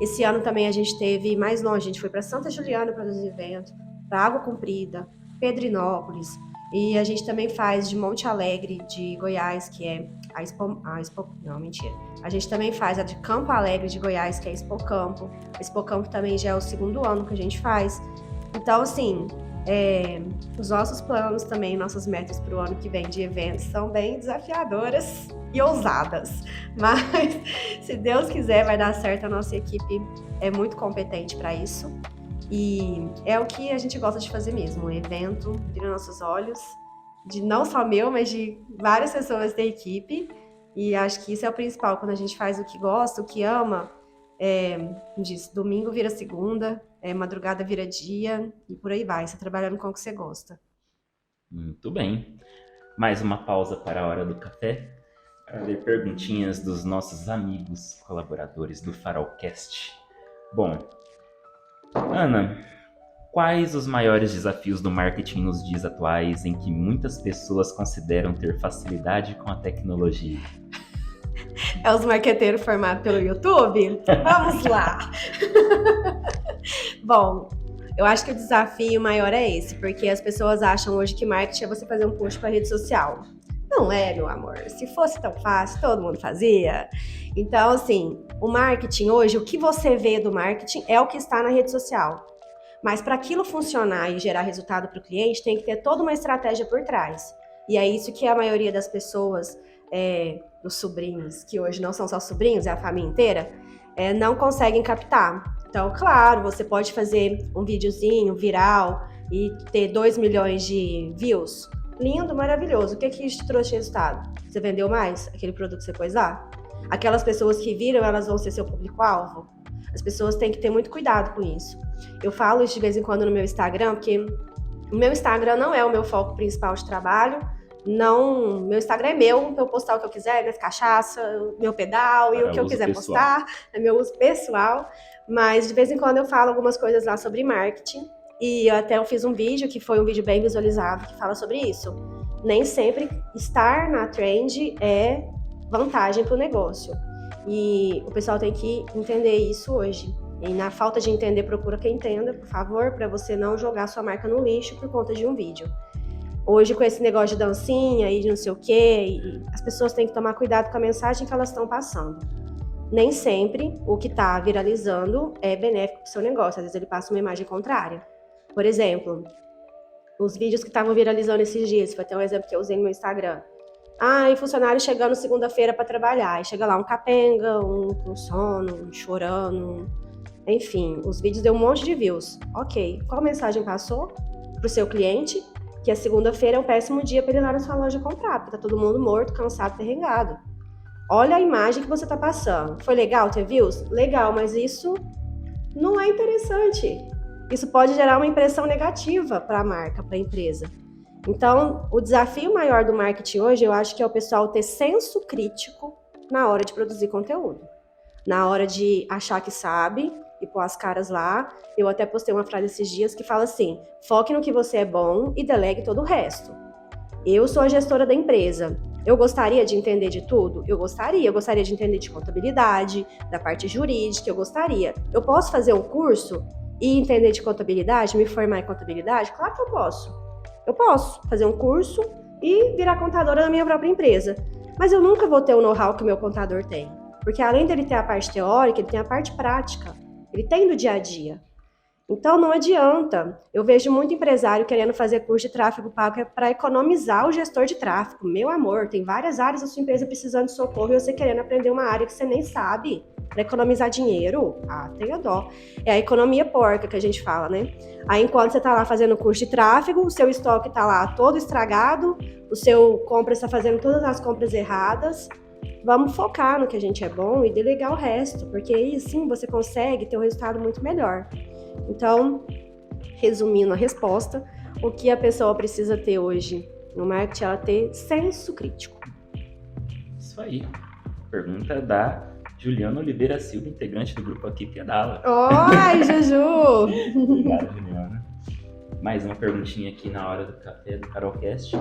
[SPEAKER 2] Esse ano também a gente teve mais longe, a gente foi para Santa Juliana para os eventos, para Água Comprida, Pedrinópolis, e a gente também faz de Monte Alegre, de Goiás, que é a Expo, não, mentira. A gente também faz a de Campo Alegre, de Goiás, que é a Expo Campo. A Expo Campo também já é o 2º ano que a gente faz. Então, assim, os nossos planos também, nossas metas para o ano que vem de eventos são bem desafiadoras e ousadas, mas se Deus quiser vai dar certo, a nossa equipe é muito competente para isso e é o que a gente gosta de fazer mesmo, um evento brilha nossos olhos, de não só meu, mas de várias pessoas da equipe, e acho que isso é o principal, quando a gente faz o que gosta, o que ama, diz, domingo vira segunda, madrugada vira dia, e por aí vai, você trabalhando com o que você gosta.
[SPEAKER 1] Muito bem. Mais uma pausa para a hora do café, para ler perguntinhas dos nossos amigos colaboradores do Farolcast. Bom, Ana, quais os maiores desafios do marketing nos dias atuais em que muitas pessoas consideram ter facilidade com a tecnologia?
[SPEAKER 2] É os marqueteiros formados pelo YouTube? Vamos lá! Bom, eu acho que o desafio maior é esse, porque as pessoas acham hoje que marketing é você fazer um post para rede social. Não é, meu amor. Se fosse tão fácil, todo mundo fazia. Então, assim, o marketing hoje, o que você vê do marketing é o que está na rede social. Mas para aquilo funcionar e gerar resultado para o cliente, tem que ter toda uma estratégia por trás. E é isso que a maioria das pessoas, dos sobrinhos, que hoje não são só sobrinhos, é a família inteira, não conseguem captar. Então, claro, você pode fazer um videozinho viral e ter 2 milhões de views. Lindo, maravilhoso. O que isso te trouxe de resultado? Você vendeu mais aquele produto que você pôs lá? Aquelas pessoas que viram, elas vão ser seu público-alvo? As pessoas têm que ter muito cuidado com isso. Eu falo isso de vez em quando no meu Instagram, porque o meu Instagram não é o meu foco principal de trabalho. Não, meu Instagram é meu, pra eu postar o que eu quiser, minhas cachaça, meu pedal e o que eu quiser postar, é meu uso pessoal. Mas de vez em quando eu falo algumas coisas lá sobre marketing. E eu fiz um vídeo, que foi um vídeo bem visualizado, que fala sobre isso. Nem sempre estar na trend é vantagem para o negócio. E o pessoal tem que entender isso hoje. E na falta de entender, procura quem entenda, por favor, para você não jogar sua marca no lixo por conta de um vídeo. Hoje, com esse negócio de dancinha e de não sei o quê, as pessoas têm que tomar cuidado com a mensagem que elas estão passando. Nem sempre o que está viralizando é benéfico para o seu negócio. Às vezes ele passa uma imagem contrária. Por exemplo, os vídeos que estavam viralizando esses dias, foi até um exemplo que eu usei no meu Instagram. E funcionário chegando segunda-feira para trabalhar. E chega lá um capenga, um com sono, um chorando. Enfim, os vídeos deu um monte de views. Ok, qual mensagem passou para o seu cliente? Que a segunda-feira é um péssimo dia para ele ir lá na sua loja comprar, porque tá todo mundo morto, cansado, derrengado. Olha a imagem que você tá passando. Foi legal ter views? Legal, mas isso não é interessante. Isso pode gerar uma impressão negativa para a marca, para a empresa. Então, o desafio maior do marketing hoje, eu acho que é o pessoal ter senso crítico na hora de produzir conteúdo. Na hora de achar que sabe e pôr as caras lá. Eu até postei uma frase esses dias que fala assim: foque no que você é bom e delegue todo o resto. Eu sou a gestora da empresa. Eu gostaria de entender de tudo? Eu gostaria de entender de contabilidade, da parte jurídica, eu gostaria. Eu posso fazer um curso e entender de contabilidade, me formar em contabilidade? Claro que eu posso. Eu posso fazer um curso e virar contadora da minha própria empresa. Mas eu nunca vou ter o know-how que o meu contador tem. Porque além dele ter a parte teórica, ele tem a parte prática. Ele tem do dia a dia. Então não adianta. Eu vejo muito empresário querendo fazer curso de tráfego pago para economizar o gestor de tráfego. Meu amor, tem várias áreas da sua empresa precisando de socorro e você querendo aprender uma área que você nem sabe. Para economizar dinheiro? Tenha dó. É a economia porca que a gente fala, né? Aí enquanto você está lá fazendo curso de tráfego, o seu estoque está lá todo estragado, o seu compra está fazendo todas as compras erradas. Vamos focar no que a gente é bom e delegar o resto, porque aí sim você consegue ter um resultado muito melhor. Então, resumindo a resposta, o que a pessoa precisa ter hoje no marketing é ela ter senso crítico.
[SPEAKER 1] Isso aí. Pergunta da Juliana Oliveira Silva, integrante do grupo Aqui Pedala.
[SPEAKER 2] Oi, Juju!
[SPEAKER 1] Obrigado, Juliana. Mais uma perguntinha aqui na hora do café do Carolcast.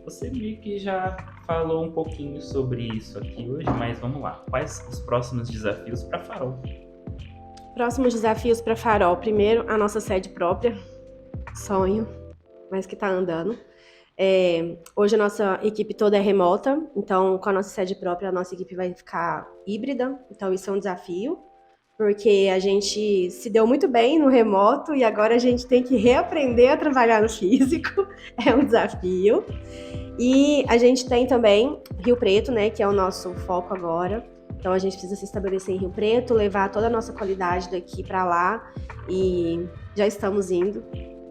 [SPEAKER 1] Você meio que já falou um pouquinho sobre isso aqui hoje, mas vamos lá. Quais os próximos desafios para Farol?
[SPEAKER 2] Próximos desafios para Farol. Primeiro, a nossa sede própria. Sonho, mas que está andando. Hoje a nossa equipe toda é remota, então com a nossa sede própria a nossa equipe vai ficar híbrida, então isso é um desafio, porque a gente se deu muito bem no remoto e agora a gente tem que reaprender a trabalhar no físico, é um desafio. E a gente tem também Rio Preto, né, que é o nosso foco agora, então a gente precisa se estabelecer em Rio Preto, levar toda a nossa qualidade daqui para lá e já estamos indo.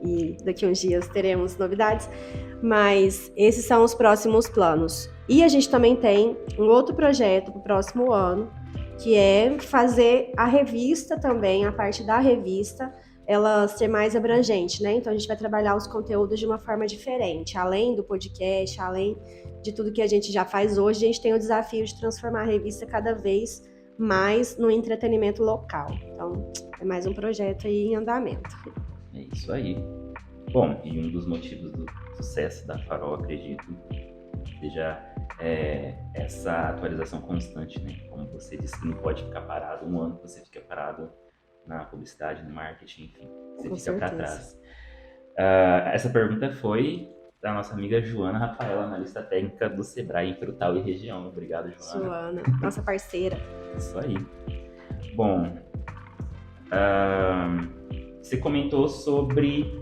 [SPEAKER 2] E daqui a uns dias teremos novidades, mas esses são os próximos planos. E a gente também tem um outro projeto para o próximo ano, que é fazer a revista também, a parte da revista, ela ser mais abrangente, né? Então a gente vai trabalhar os conteúdos de uma forma diferente, além do podcast, além de tudo que a gente já faz hoje, a gente tem o desafio de transformar a revista cada vez mais no entretenimento local. Então é mais um projeto aí em andamento.
[SPEAKER 1] É isso aí. Bom, e um dos motivos do sucesso da Farol, acredito, seja essa atualização constante, né? Como você disse, que não pode ficar parado um ano, você fica parado na publicidade, no marketing, enfim, você
[SPEAKER 2] Com
[SPEAKER 1] fica para
[SPEAKER 2] certeza.
[SPEAKER 1] trás. Essa pergunta foi da nossa amiga Joana Rafaela, analista técnica do Sebrae em Frutal e região. Obrigado, Joana.
[SPEAKER 2] Joana, nossa parceira.
[SPEAKER 1] Isso aí. Bom, você comentou sobre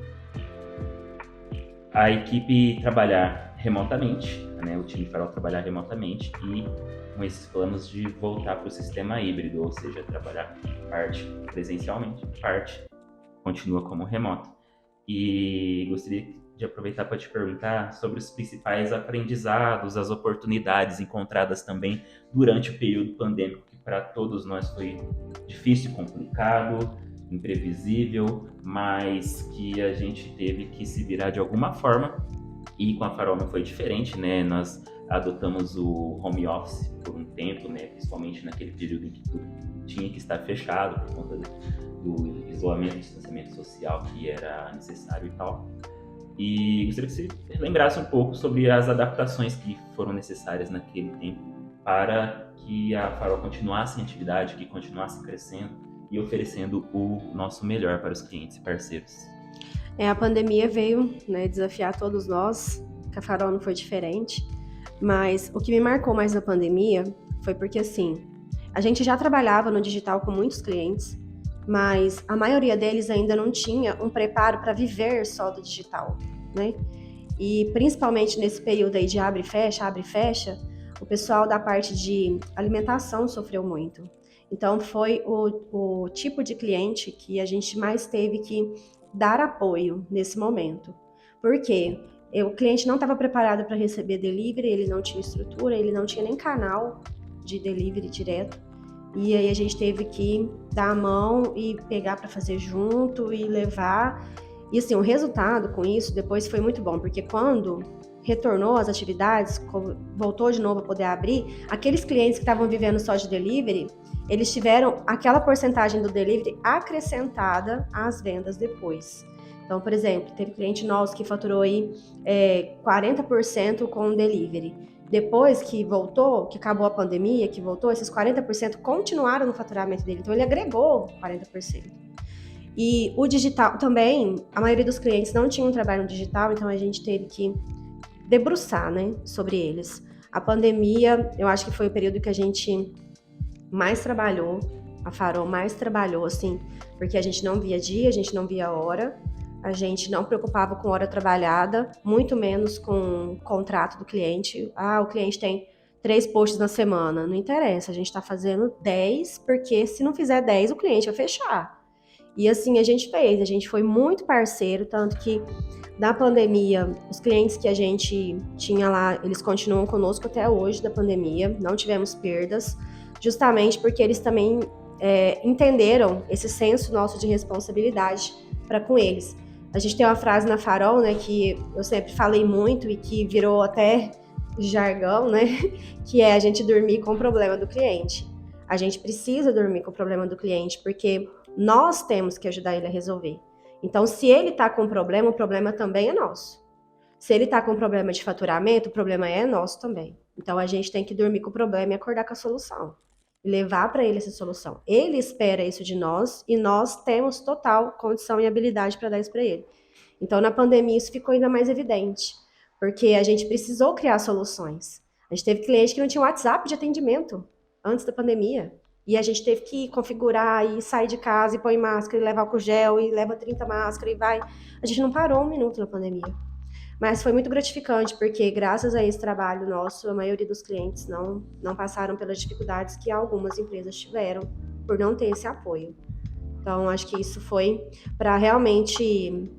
[SPEAKER 1] a equipe trabalhar remotamente, né, o time Farol trabalhar remotamente e com esses planos de voltar para o sistema híbrido, ou seja, trabalhar parte presencialmente, parte continua como remoto. E gostaria de aproveitar para te perguntar sobre os principais aprendizados, as oportunidades encontradas também durante o período pandêmico, que para todos nós foi difícil, complicado, imprevisível, mas que a gente teve que se virar de alguma forma. E com a Farol não foi diferente, né? Nós adotamos o home office por um tempo, né? Principalmente naquele período em que tudo tinha que estar fechado por conta do isolamento, do distanciamento social que era necessário e tal. E gostaria que você lembrasse um pouco sobre as adaptações que foram necessárias naquele tempo para que a Farol continuasse em atividade, que continuasse crescendo e oferecendo o nosso melhor para os clientes e parceiros.
[SPEAKER 2] A pandemia veio, né, desafiar todos nós, que a Farol não foi diferente, mas o que me marcou mais na pandemia foi porque, assim, a gente já trabalhava no digital com muitos clientes, mas a maioria deles ainda não tinha um preparo para viver só do digital, né? E principalmente nesse período aí de abre e fecha, o pessoal da parte de alimentação sofreu muito. Então foi o tipo de cliente que a gente mais teve que dar apoio nesse momento. Por quê? O cliente não estava preparado para receber delivery, ele não tinha estrutura, ele não tinha nem canal de delivery direto. E aí a gente teve que dar a mão e pegar para fazer junto e levar. E assim, o resultado com isso depois foi muito bom, porque quando retornou às atividades, voltou de novo a poder abrir, aqueles clientes que estavam vivendo só de delivery, eles tiveram aquela porcentagem do delivery acrescentada às vendas depois. Então, por exemplo, teve cliente nosso que faturou aí 40% com delivery. Depois que voltou, que acabou a pandemia, que voltou, esses 40% continuaram no faturamento dele. Então, ele agregou 40%. E o digital também, a maioria dos clientes não tinha um trabalho no digital, então a gente teve que debruçar, né, sobre eles. A pandemia, eu acho que foi o período que a gente mais trabalhou, a Farol mais trabalhou, assim, porque a gente não via dia, a gente não via hora, a gente não preocupava com hora trabalhada, muito menos com o contrato do cliente. O cliente tem 3 posts na semana, não interessa, a gente está fazendo 10, porque se não fizer 10, o cliente vai fechar. E assim a gente foi muito parceiro, tanto que na pandemia, os clientes que a gente tinha lá, eles continuam conosco até hoje da pandemia, não tivemos perdas, justamente porque eles também entenderam esse senso nosso de responsabilidade para com eles. A gente tem uma frase na Farol, né, que eu sempre falei muito e que virou até jargão, né, que é a gente dormir com o problema do cliente. A gente precisa dormir com o problema do cliente, porque nós temos que ajudar ele a resolver. Então, se ele está com problema, o problema também é nosso. Se ele está com problema de faturamento, o problema é nosso também. Então, a gente tem que dormir com o problema e acordar com a solução. E levar para ele essa solução. Ele espera isso de nós e nós temos total condição e habilidade para dar isso para ele. Então, na pandemia, isso ficou ainda mais evidente, porque a gente precisou criar soluções. A gente teve cliente que não tinha WhatsApp de atendimento antes da pandemia. E a gente teve que configurar e sair de casa e põe máscara e leva álcool gel e leva 30 máscaras e vai. A gente não parou um minuto na pandemia. Mas foi muito gratificante, porque graças a esse trabalho nosso, a maioria dos clientes não passaram pelas dificuldades que algumas empresas tiveram por não ter esse apoio. Então, acho que isso foi para realmente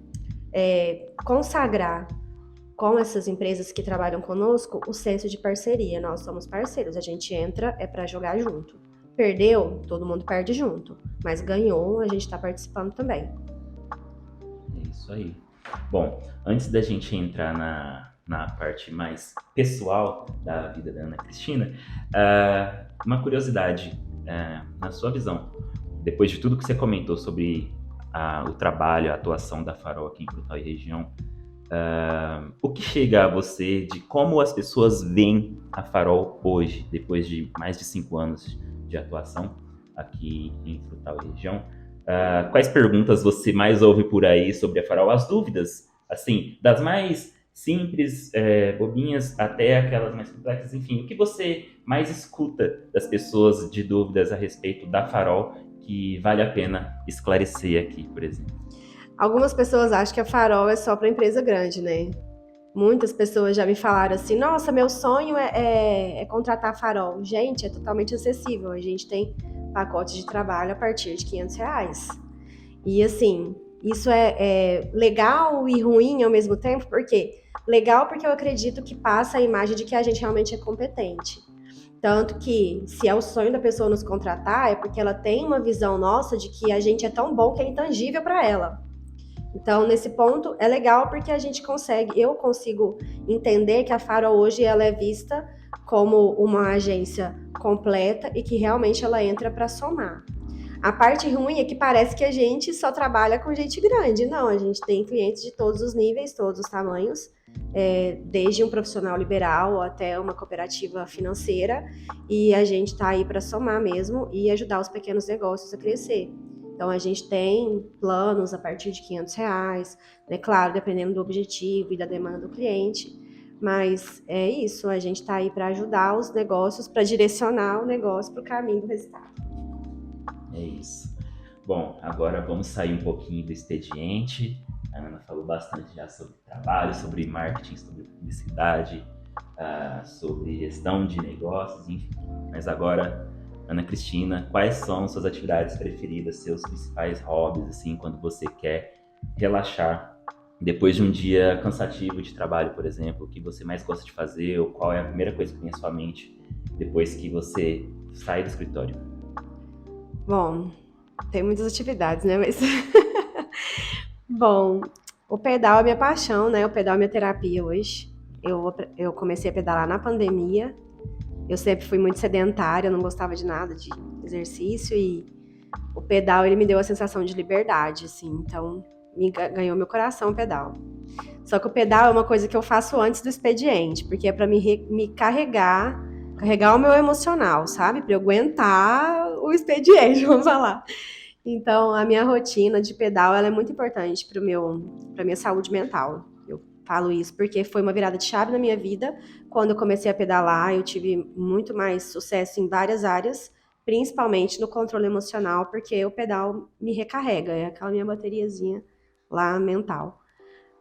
[SPEAKER 2] consagrar com essas empresas que trabalham conosco o senso de parceria. Nós somos parceiros, a gente entra para jogar junto. Perdeu, todo mundo perde junto. Mas ganhou, a gente está participando também.
[SPEAKER 1] É isso aí. Bom, antes da gente entrar na parte mais pessoal da vida da Ana Cristina, uma curiosidade, na sua visão, depois de tudo que você comentou sobre o trabalho, a atuação da Farol aqui em Frutal e região, o que chega a você de como as pessoas veem a Farol hoje, depois de mais de 5 anos de atuação aqui em Frutal e região? Quais perguntas você mais ouve por aí sobre a Farol? As dúvidas, assim, das mais simples, bobinhas, até aquelas mais complexas, enfim, o que você mais escuta das pessoas de dúvidas a respeito da Farol que vale a pena esclarecer aqui, por exemplo?
[SPEAKER 2] Algumas pessoas acham que a Farol é só para empresa grande, né? Muitas pessoas já me falaram assim, nossa, meu sonho é contratar Farol. Gente, é totalmente acessível. A gente tem pacotes de trabalho a partir de R$ 500. E assim, isso é legal e ruim ao mesmo tempo, porque legal porque eu acredito que passa a imagem de que a gente realmente é competente. Tanto que, se é o sonho da pessoa nos contratar, é porque ela tem uma visão nossa de que a gente é tão bom que é intangível para ela. Então, nesse ponto, é legal porque eu consigo entender que a Farol hoje ela é vista como uma agência completa e que realmente ela entra para somar. A parte ruim é que parece que a gente só trabalha com gente grande. Não, a gente tem clientes de todos os níveis, todos os tamanhos, desde um profissional liberal até uma cooperativa financeira, e a gente está aí para somar mesmo e ajudar os pequenos negócios a crescer. Então, a gente tem planos a partir de R$ 500, né? Claro, dependendo do objetivo e da demanda do cliente, mas é isso, a gente está aí para ajudar os negócios, para direcionar o negócio para o caminho do resultado.
[SPEAKER 1] É isso. Bom, agora vamos sair um pouquinho do expediente. A Ana falou bastante já sobre trabalho, sobre marketing, sobre publicidade, sobre gestão de negócios, enfim. Mas agora, Ana Cristina, quais são suas atividades preferidas, seus principais hobbies, assim, quando você quer relaxar depois de um dia cansativo de trabalho, por exemplo, o que você mais gosta de fazer, ou qual é a primeira coisa que vem à sua mente depois que você sai do escritório?
[SPEAKER 2] Bom, tem muitas atividades, né? Mas bom, o pedal é minha paixão, né? O pedal é minha terapia hoje. Eu comecei a pedalar na pandemia. Eu sempre fui muito sedentária, não gostava de nada de exercício e o pedal ele me deu a sensação de liberdade, assim. Então, ganhou meu coração o pedal. Só que o pedal é uma coisa que eu faço antes do expediente, porque é para me carregar o meu emocional, sabe? Para eu aguentar o expediente, vamos falar. Então, a minha rotina de pedal ela é muito importante para minha saúde mental. Eu falo isso porque foi uma virada de chave na minha vida. Quando eu comecei a pedalar, eu tive muito mais sucesso em várias áreas, principalmente no controle emocional, porque o pedal me recarrega, é aquela minha bateriazinha lá mental.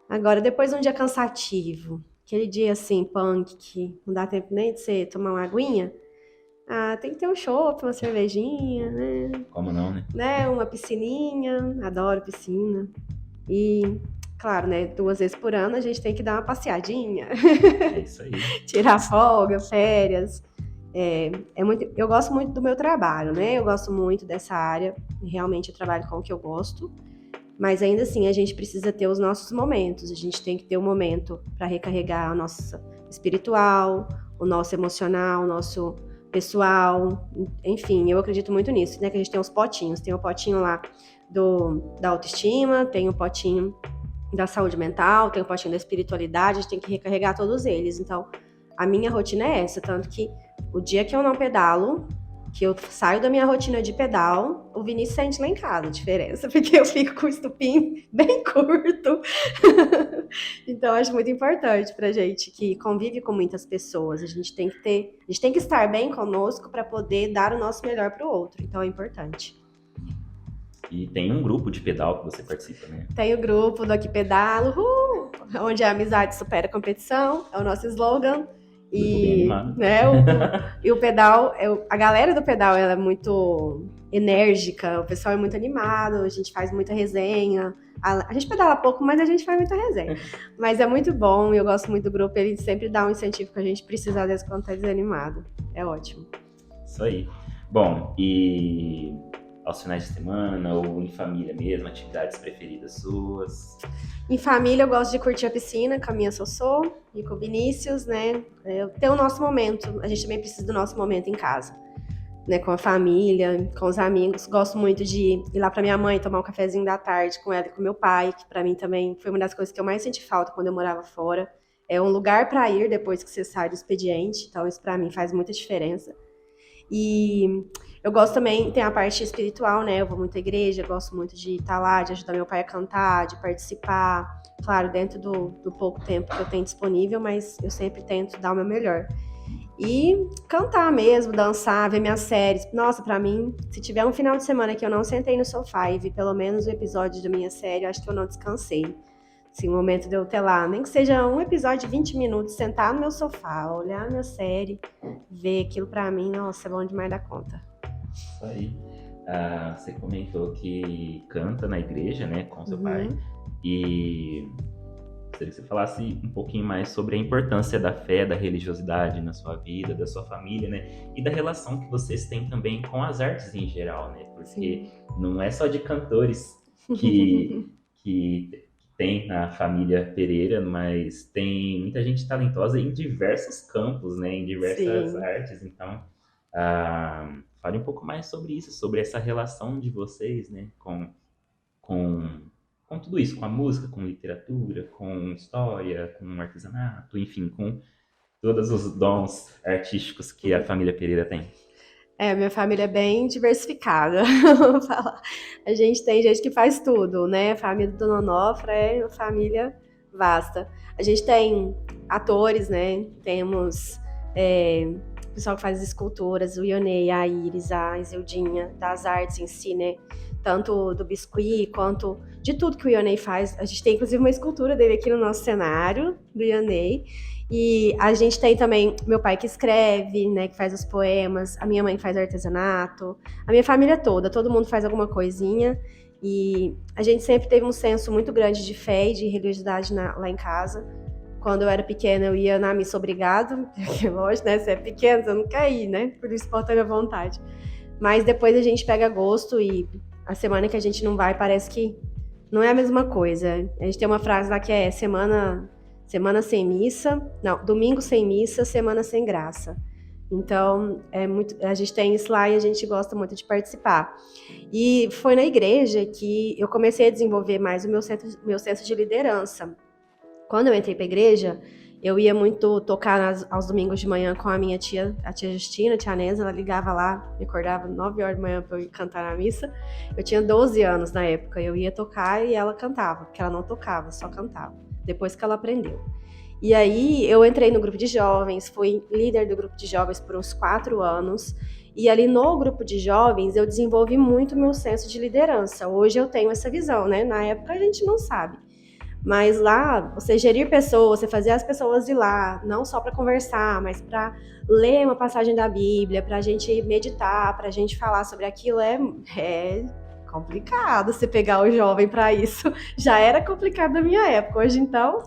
[SPEAKER 2] Agora, depois de um dia cansativo, aquele dia assim, punk, que não dá tempo nem de você tomar uma aguinha, tem que ter um chopp, uma cervejinha, né?
[SPEAKER 1] Como não, né?
[SPEAKER 2] Uma piscininha, adoro piscina. E, claro, né, 2 vezes por ano a gente tem que dar uma passeadinha.
[SPEAKER 1] É isso aí.
[SPEAKER 2] Tirar folga, férias. Eu gosto muito do meu trabalho, né? Eu gosto muito dessa área. Realmente eu trabalho com o que eu gosto. Mas ainda assim, a gente precisa ter os nossos momentos. A gente tem que ter um momento para recarregar o nosso espiritual, o nosso emocional, o nosso pessoal. Enfim, eu acredito muito nisso, né? Que a gente tem os potinhos. Tem o potinho lá da autoestima, tem o potinho da saúde mental, tem o potinho da espiritualidade. A gente tem que recarregar todos eles. Então, a minha rotina é essa. Tanto que o dia que eu não pedalo, que eu saio da minha rotina de pedal, o Vinícius sente lá em casa a diferença, porque eu fico com o estupim bem curto. Então, acho muito importante pra gente que convive com muitas pessoas. A gente tem que estar bem conosco para poder dar o nosso melhor pro outro. Então, é importante.
[SPEAKER 1] E tem um grupo de pedal que você participa, né?
[SPEAKER 2] Tem o grupo do Aqui Pedalo, onde a amizade supera a competição, é o nosso slogan. E, né, o pedal, a galera do pedal ela é muito enérgica, o pessoal é muito animado, a gente faz muita resenha. A gente pedala pouco, mas a gente faz muita resenha. Mas é muito bom, eu gosto muito do grupo, ele sempre dá um incentivo que a gente precisa, às vezes, quando tá desanimado. É ótimo.
[SPEAKER 1] Isso aí. Bom, e aos finais de semana ou em família mesmo, atividades preferidas suas?
[SPEAKER 2] Em família, eu gosto de curtir a piscina com a minha Sossô e com o Vinícius, né? Ter o nosso momento, a gente também precisa do nosso momento em casa, né? Com a família, com os amigos. Gosto muito de ir lá pra minha mãe, tomar um cafezinho da tarde com ela e com meu pai, que pra mim também foi uma das coisas que eu mais senti falta quando eu morava fora. É um lugar pra ir depois que você sai do expediente, então isso pra mim faz muita diferença. E eu gosto também, tem a parte espiritual, né? Eu vou muito à igreja, gosto muito de estar lá, de ajudar meu pai a cantar, de participar. Claro, dentro do pouco tempo que eu tenho disponível, mas eu sempre tento dar o meu melhor. E cantar mesmo, dançar, ver minhas séries. Nossa, pra mim, se tiver um final de semana que eu não sentei no sofá e vi pelo menos um episódio da minha série, eu acho que eu não descansei. Assim, o momento de eu ter lá, nem que seja um episódio de 20 minutos, sentar no meu sofá, olhar a minha série, ver aquilo pra mim, nossa, é bom demais da conta.
[SPEAKER 1] Isso aí. Você comentou que canta na igreja, né, com seu pai. E gostaria que você falasse um pouquinho mais sobre a importância da fé, da religiosidade na sua vida, da sua família, né? E da relação que vocês têm também com as artes em geral, né? Porque não é só de cantores que tem na família Pereira, mas tem muita gente talentosa em diversos campos, né? Em diversas artes. Então, fale um pouco mais sobre isso, sobre essa relação de vocês, né? Com tudo isso, com a música, com literatura, com história, com artesanato, enfim, com todos os dons artísticos que a família Pereira tem.
[SPEAKER 2] Minha família é bem diversificada. A gente tem gente que faz tudo, né? A família do Dona Onofra é uma família vasta. A gente tem atores, né? Temos o pessoal que faz esculturas, o Ionei, a Iris, a Isildinha, das artes em si, né? Tanto do biscuit quanto de tudo que o Ionei faz. A gente tem inclusive uma escultura dele aqui no nosso cenário, do Ionei. E a gente tem também meu pai que escreve, né, que faz os poemas, a minha mãe faz artesanato, a minha família toda, todo mundo faz alguma coisinha. E a gente sempre teve um senso muito grande de fé e de religiosidade lá em casa. Quando eu era pequena, eu ia na missa obrigado, porque lógico, né, você é pequena, você não quer ir, né, por espontânea vontade. Mas depois a gente pega gosto e a semana que a gente não vai parece que não é a mesma coisa. A gente tem uma frase lá que é semana sem missa, não, domingo sem missa, semana sem graça. Então, a gente tem isso lá e a gente gosta muito de participar. E foi na igreja que eu comecei a desenvolver mais o meu senso de liderança. Quando eu entrei para a igreja, eu ia muito tocar aos domingos de manhã com a minha tia, a tia Justina, a tia Nesa, ela ligava lá, me acordava 9 horas da manhã para eu ir cantar na missa. Eu tinha 12 anos na época, eu ia tocar e ela cantava, porque ela não tocava, só cantava, depois que ela aprendeu. E aí eu entrei no grupo de jovens, fui líder do grupo de jovens por uns 4 anos, e ali no grupo de jovens eu desenvolvi muito meu senso de liderança. Hoje eu tenho essa visão, né? Na época a gente não sabe. Mas lá, você gerir pessoas, você fazer as pessoas ir lá, não só para conversar, mas para ler uma passagem da Bíblia, para a gente meditar, para a gente falar sobre aquilo, é complicado você pegar o jovem para isso. Já era complicado na minha época, hoje então.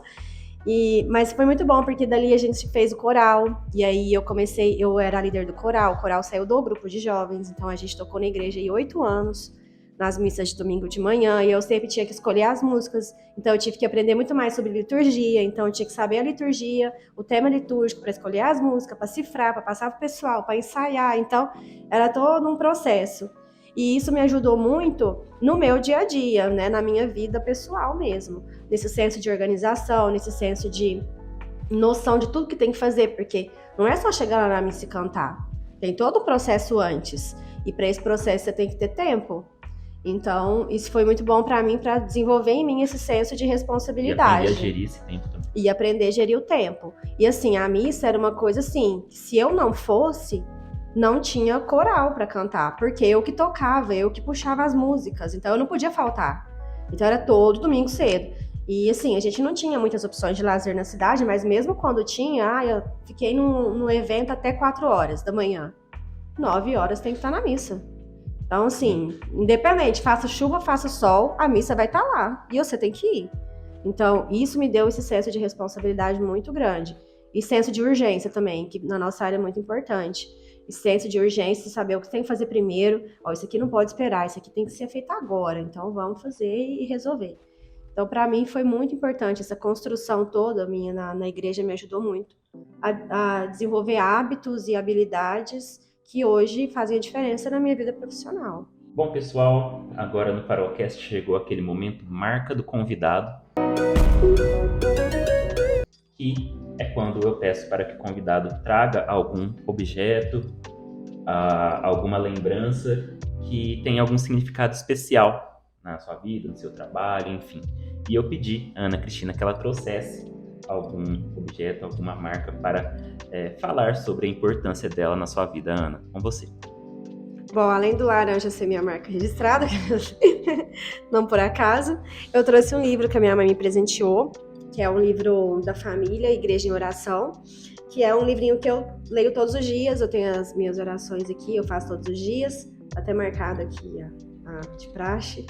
[SPEAKER 2] Mas foi muito bom, porque dali a gente fez o coral, e aí eu era líder do coral, o coral saiu do grupo de jovens, então a gente tocou na igreja aí 8 anos, nas missas de domingo de manhã, e eu sempre tinha que escolher as músicas, então eu tive que aprender muito mais sobre liturgia, então eu tinha que saber a liturgia, o tema litúrgico para escolher as músicas, para cifrar, para passar para o pessoal, para ensaiar, então era todo um processo. E isso me ajudou muito no meu dia a dia, né, na minha vida pessoal mesmo, nesse senso de organização, nesse senso de noção de tudo que tem que fazer, porque não é só chegar lá na missa e cantar, tem todo o processo antes, e para esse processo você tem que ter tempo. Então, isso foi muito bom para mim, para desenvolver em mim esse senso de responsabilidade.
[SPEAKER 1] E aprender a gerir esse tempo também.
[SPEAKER 2] E aprender a gerir o tempo. E assim, a missa era uma coisa assim, se eu não fosse, não tinha coral para cantar, porque eu que tocava, eu que puxava as músicas, então eu não podia faltar. Então era todo domingo cedo. E assim, a gente não tinha muitas opções de lazer na cidade, mas mesmo quando tinha, eu fiquei no evento até 4 horas da manhã. 9 horas tem que estar na missa. Então, assim, independente, faça chuva, faça sol, a missa vai estar lá e você tem que ir. Então, isso me deu esse senso de responsabilidade muito grande. E senso de urgência também, que na nossa área é muito importante. E senso de urgência, saber o que tem que fazer primeiro. Isso aqui não pode esperar, isso aqui tem que ser feito agora. Então, vamos fazer e resolver. Então, para mim, foi muito importante. Essa construção toda minha na igreja me ajudou muito a desenvolver hábitos e habilidades que hoje fazem a diferença na minha vida profissional.
[SPEAKER 1] Bom, pessoal, agora no Farolcast chegou aquele momento marca do convidado, que é quando eu peço para que o convidado traga algum objeto, alguma lembrança que tenha algum significado especial na sua vida, no seu trabalho, enfim. E eu pedi a Ana Cristina que ela trouxesse algum objeto, alguma marca para falar sobre a importância dela na sua vida, Ana. Com você.
[SPEAKER 2] Bom, além do laranja ser minha marca registrada, não por acaso, eu trouxe um livro que a minha mãe me presenteou, que é um livro da família, Igreja em Oração, que é um livrinho que eu leio todos os dias, eu tenho as minhas orações aqui, eu faço todos os dias, até marcado aqui a de praxe.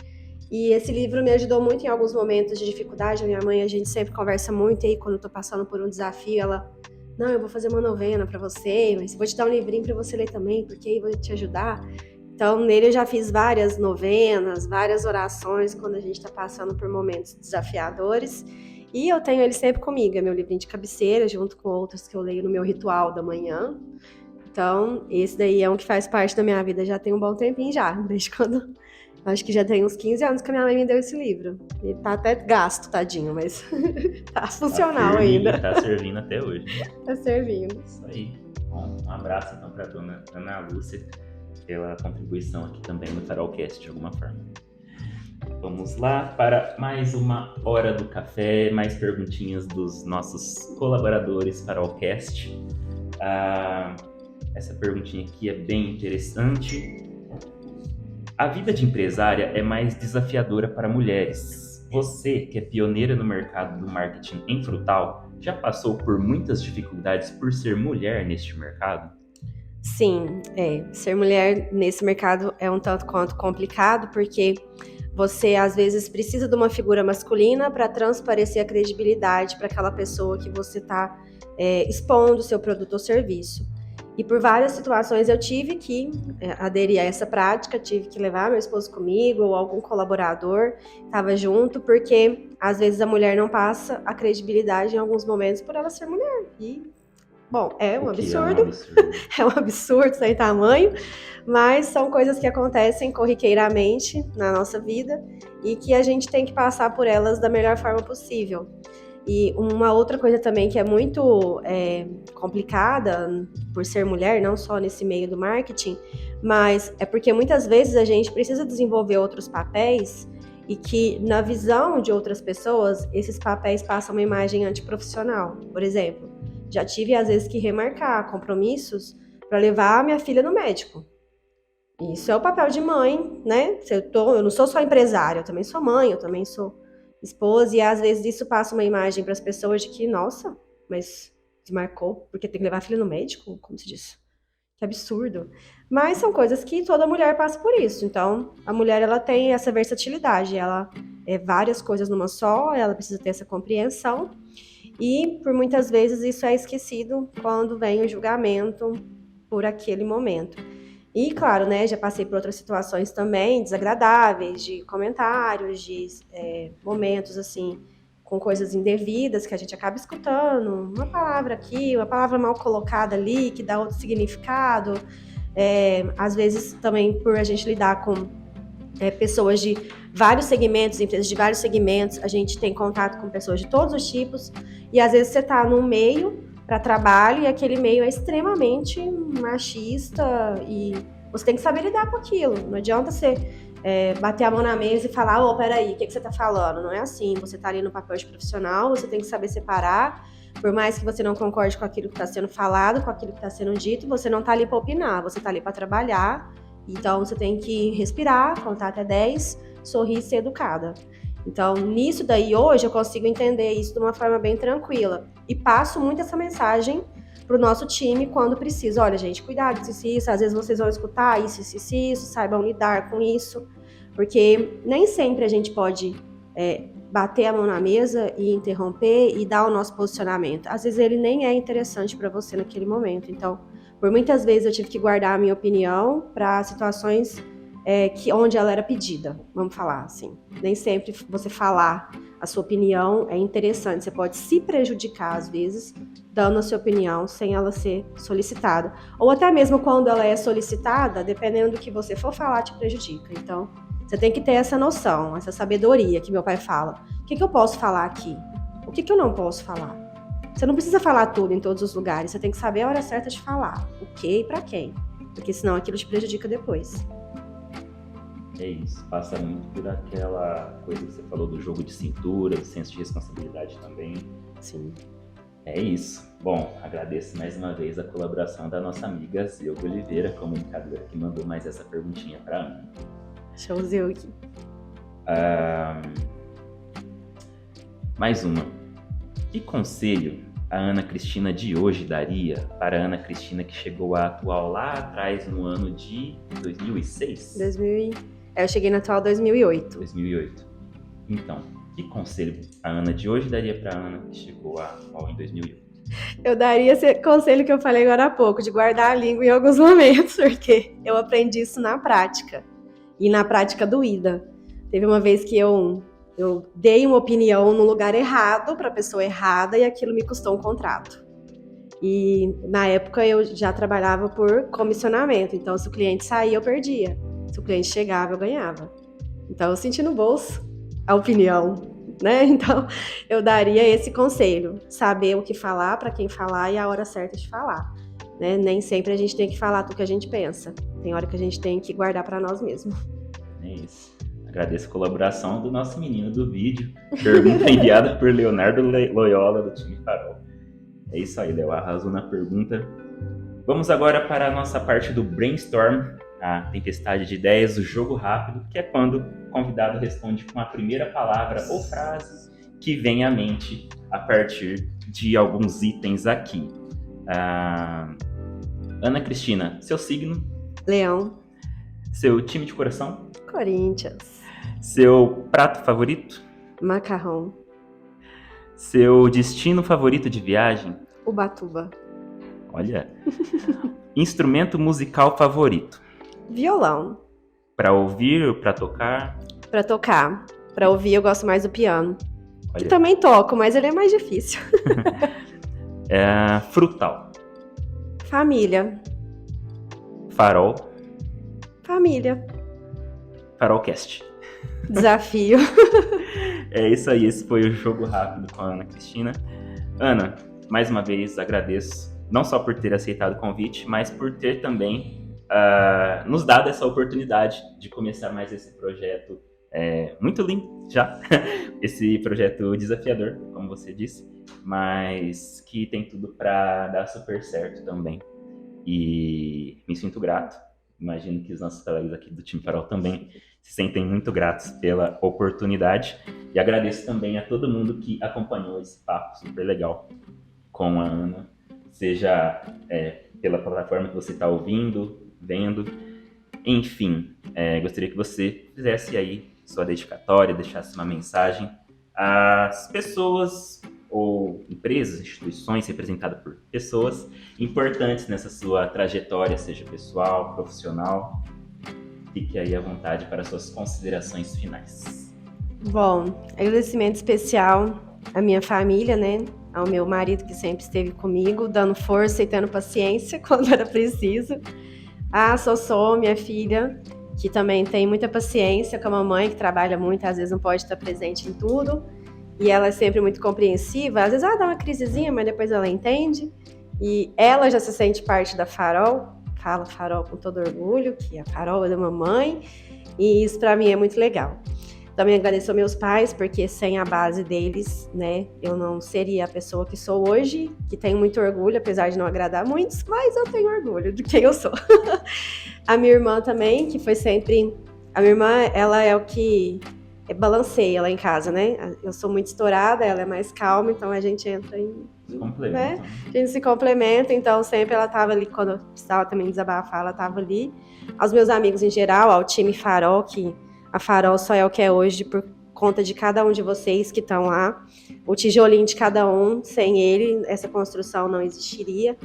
[SPEAKER 2] E esse livro me ajudou muito em alguns momentos de dificuldade. A minha mãe, a gente sempre conversa muito, e aí quando eu tô passando por um desafio, ela... Não, eu vou fazer uma novena para você, mas vou te dar um livrinho para você ler também, porque aí vai te ajudar. Então, nele eu já fiz várias novenas, várias orações quando a gente está passando por momentos desafiadores. E eu tenho ele sempre comigo, é meu livrinho de cabeceira, junto com outros que eu leio no meu ritual da manhã. Então, esse daí é um que faz parte da minha vida já tem um bom tempinho já, desde quando... Acho que já tem uns 15 anos que a minha mãe me deu esse livro. Ele tá até gasto, tadinho, mas tá funcional ainda.
[SPEAKER 1] Tá servindo até hoje.
[SPEAKER 2] Tá servindo.
[SPEAKER 1] Isso aí. Bom, um abraço então para a dona Ana Lúcia pela contribuição aqui também no Farolcast de alguma forma. Vamos lá para mais uma hora do café, mais perguntinhas dos nossos colaboradores Farolcast. Essa perguntinha aqui é bem interessante. A vida de empresária é mais desafiadora para mulheres. Você, que é pioneira no mercado do marketing em Frutal, já passou por muitas dificuldades por ser mulher neste mercado?
[SPEAKER 2] Sim, ser mulher nesse mercado é um tanto quanto complicado, porque você às vezes precisa de uma figura masculina para transparecer a credibilidade para aquela pessoa que você está expondo o seu produto ou serviço. E por várias situações eu tive que aderir a essa prática, tive que levar meu esposo comigo ou algum colaborador estava junto, porque às vezes a mulher não passa a credibilidade em alguns momentos por ela ser mulher. E, bom, é um absurdo, é um absurdo sem tamanho, mas são coisas que acontecem corriqueiramente na nossa vida e que a gente tem que passar por elas da melhor forma possível. E uma outra coisa também que é muito complicada por ser mulher, não só nesse meio do marketing, mas é porque muitas vezes a gente precisa desenvolver outros papéis e que, na visão de outras pessoas, esses papéis passam uma imagem antiprofissional. Por exemplo, já tive às vezes que remarcar compromissos para levar a minha filha no médico. Isso é o papel de mãe, né? Eu não sou só empresária, eu também sou mãe, eu também sou esposa, e às vezes isso passa uma imagem para as pessoas de que, nossa, mas se marcou porque tem que levar a filha no médico? Como se diz? Que absurdo. Mas são coisas que toda mulher passa por isso. Então, a mulher, ela tem essa versatilidade, ela é várias coisas numa só, ela precisa ter essa compreensão, e por muitas vezes isso é esquecido quando vem o julgamento por aquele momento. E, claro, né, já passei por outras situações também desagradáveis, de comentários, de momentos, assim, com coisas indevidas que a gente acaba escutando. Uma palavra aqui, uma palavra mal colocada ali, que dá outro significado. Às vezes, também, por a gente lidar com pessoas de vários segmentos, empresas de vários segmentos, a gente tem contato com pessoas de todos os tipos. E, às vezes, você está num meio para trabalho e aquele meio é extremamente machista e você tem que saber lidar com aquilo. Não adianta você bater a mão na mesa e falar, peraí, o que você está falando? Não é assim, você está ali no papel de profissional, você tem que saber separar, por mais que você não concorde com aquilo que está sendo falado, com aquilo que está sendo dito, você não está ali para opinar, você está ali para trabalhar, então você tem que respirar, contar até 10, sorrir e ser educada. Então, nisso daí, hoje, eu consigo entender isso de uma forma bem tranquila. E passo muito essa mensagem pro nosso time quando precisa. Olha, gente, cuidado com isso, às vezes vocês vão escutar isso, saibam lidar com isso. Porque nem sempre a gente pode bater a mão na mesa e interromper e dar o nosso posicionamento. Às vezes ele nem é interessante para você naquele momento. Então, por muitas vezes eu tive que guardar a minha opinião para situações onde ela era pedida, vamos falar assim. Nem sempre você falar a sua opinião é interessante, você pode se prejudicar às vezes, dando a sua opinião sem ela ser solicitada. Ou até mesmo quando ela é solicitada, dependendo do que você for falar, te prejudica. Então, você tem que ter essa noção, essa sabedoria que meu pai fala. O que eu posso falar aqui? O que eu não posso falar? Você não precisa falar tudo em todos os lugares, você tem que saber a hora certa de falar. O que e pra quem, porque senão aquilo te prejudica depois.
[SPEAKER 1] É isso, passa muito por aquela coisa que você falou do jogo de cintura, do senso de responsabilidade também.
[SPEAKER 2] Sim.
[SPEAKER 1] É isso. Bom, agradeço mais uma vez a colaboração da nossa amiga Zilda Oliveira, comunicadora, que mandou mais essa perguntinha para a Ana.
[SPEAKER 2] Showzil.
[SPEAKER 1] Mais uma. Que conselho a Ana Cristina de hoje daria para a Ana Cristina que chegou à atual lá atrás no ano de 2006?
[SPEAKER 2] Eu cheguei na atual 2008.
[SPEAKER 1] 2008. Então, que conselho a Ana de hoje daria para a Ana que chegou à atual em 2008?
[SPEAKER 2] Eu daria esse conselho que eu falei agora há pouco, de guardar a língua em alguns momentos, porque eu aprendi isso na prática. E na prática doída. Teve uma vez que eu dei uma opinião no lugar errado para a pessoa errada e aquilo me custou um contrato. E na época eu já trabalhava por comissionamento, então se o cliente saía eu perdia, se o cliente chegava eu ganhava. Então eu senti no bolso a opinião, né? Então eu daria esse conselho, saber o que falar, para quem falar e a hora certa de falar. Né? Nem sempre a gente tem que falar tudo que a gente pensa, tem hora que a gente tem que guardar para nós mesmos.
[SPEAKER 1] É isso. Agradeço a colaboração do nosso menino do vídeo. Pergunta enviada por Leonardo Loyola, do time Farol. É isso aí, Léo. Arrasou na pergunta. Vamos agora para a nossa parte do brainstorm, a tempestade de ideias, o jogo rápido, que é quando o convidado responde com a primeira palavra ou frase que vem à mente a partir de alguns itens aqui. Ana Cristina, seu signo?
[SPEAKER 2] Leão.
[SPEAKER 1] Seu time de coração?
[SPEAKER 2] Corinthians.
[SPEAKER 1] Seu prato favorito?
[SPEAKER 2] Macarrão.
[SPEAKER 1] Seu destino favorito de viagem?
[SPEAKER 2] Ubatuba.
[SPEAKER 1] Olha. Instrumento musical favorito?
[SPEAKER 2] Violão.
[SPEAKER 1] Para ouvir ou para tocar?
[SPEAKER 2] Para tocar. Para ouvir eu gosto mais do piano.
[SPEAKER 1] Olha.
[SPEAKER 2] Que também toco, mas ele é mais difícil.
[SPEAKER 1] Frutal?
[SPEAKER 2] Família.
[SPEAKER 1] Farol?
[SPEAKER 2] Família.
[SPEAKER 1] Farolcast.
[SPEAKER 2] Desafio.
[SPEAKER 1] É isso aí, esse foi o Jogo Rápido com a Ana Cristina. Ana, mais uma vez agradeço, não só por ter aceitado o convite, mas por ter também nos dado essa oportunidade de começar mais esse projeto muito lindo já, esse projeto desafiador, como você disse, mas que tem tudo para dar super certo também. E me sinto grato. Imagino que os nossos colegas aqui do time Farol também se sentem muito gratos pela oportunidade. E agradeço também a todo mundo que acompanhou esse papo super legal com a Ana, seja pela plataforma que você está ouvindo, vendo. Enfim, gostaria que você fizesse aí sua dedicatória, deixasse uma mensagem às pessoas ou empresas, instituições representadas por pessoas importantes nessa sua trajetória, seja pessoal, profissional. Fique aí à vontade para suas considerações finais.
[SPEAKER 2] Bom, agradecimento especial à minha família, né? Ao meu marido que sempre esteve comigo, dando força e tendo paciência quando era preciso. A Sossô, minha filha, que também tem muita paciência com a mamãe, que trabalha muito, às vezes não pode estar presente em tudo. E ela é sempre muito compreensiva. Às vezes ela dá uma crisezinha, mas depois ela entende. E ela já se sente parte da Farol. Fala Farol com todo orgulho, que a Farol é da mamãe. E isso para mim é muito legal. Também agradeço aos meus pais, porque sem a base deles, né, eu não seria a pessoa que sou hoje, que tenho muito orgulho, apesar de não agradar muitos, mas eu tenho orgulho de quem eu sou. A minha irmã também, que foi sempre... A minha irmã, ela é o que balanceia lá em casa, né? Eu sou muito estourada, ela é mais calma, então a gente entra em... né? A gente se complementa, então sempre ela estava ali, quando eu precisava também desabafar, ela estava ali. Aos meus amigos em geral, ao time Farol, que a Farol só é o que é hoje por conta de cada um de vocês que estão lá. O tijolinho de cada um, sem ele, essa construção não existiria.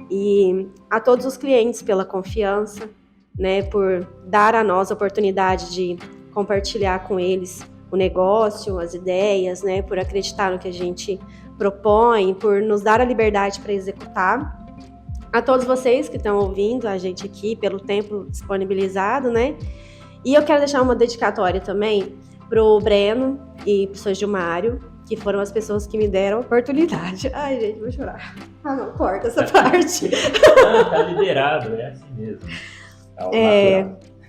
[SPEAKER 2] E a todos os clientes pela confiança, né, por dar a nós a oportunidade de compartilhar com eles o negócio, as ideias, né, por acreditar no que a gente propõe, por nos dar a liberdade para executar. A todos vocês que estão ouvindo a gente aqui, pelo tempo disponibilizado, né? E eu quero deixar uma dedicatória também pro Breno e pro seu Gilmário, que foram as pessoas que me deram a oportunidade. Ai, gente, vou chorar. Não, corta essa parte.
[SPEAKER 1] Tá liberado, é assim mesmo.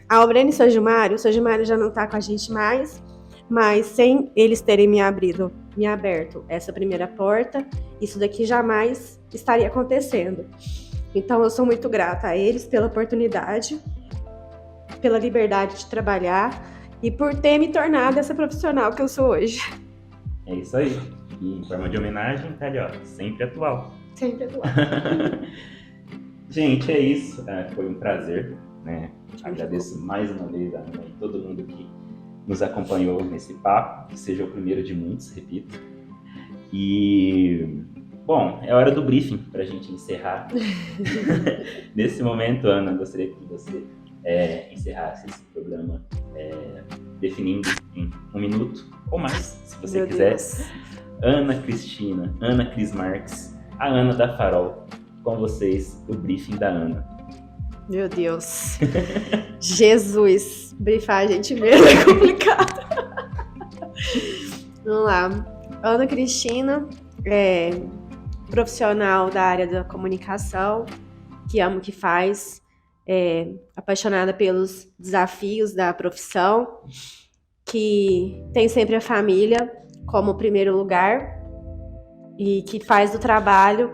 [SPEAKER 2] Ao Breno e o seu Gilmário já não tá com a gente mais, mas sem eles terem me abrido me aberto essa primeira porta, isso daqui jamais estaria acontecendo. Então eu sou muito grata a eles pela oportunidade, pela liberdade de trabalhar e por ter me tornado essa profissional que eu sou hoje.
[SPEAKER 1] É isso aí. E em forma de homenagem, tá ali, ó, sempre atual.
[SPEAKER 2] Sempre atual.
[SPEAKER 1] Gente, é isso. Foi um prazer, né? Agradeço mais uma vez a Ana e todo mundo que nos acompanhou nesse papo, que seja o primeiro de muitos, repito. E, bom, é hora do briefing para a gente encerrar. Nesse momento, Ana, gostaria que você encerrasse esse programa definindo em 1 minuto ou mais, se você quiser.
[SPEAKER 2] Deus.
[SPEAKER 1] Ana Cristina, Ana Cris Marques, a Ana da Farol. Com vocês, o briefing da Ana.
[SPEAKER 2] Meu Deus. Jesus. Brifar a gente mesmo é complicado. Vamos lá. Ana Cristina é profissional da área da comunicação, que ama o que faz, apaixonada pelos desafios da profissão, que tem sempre a família como primeiro lugar e que faz do trabalho...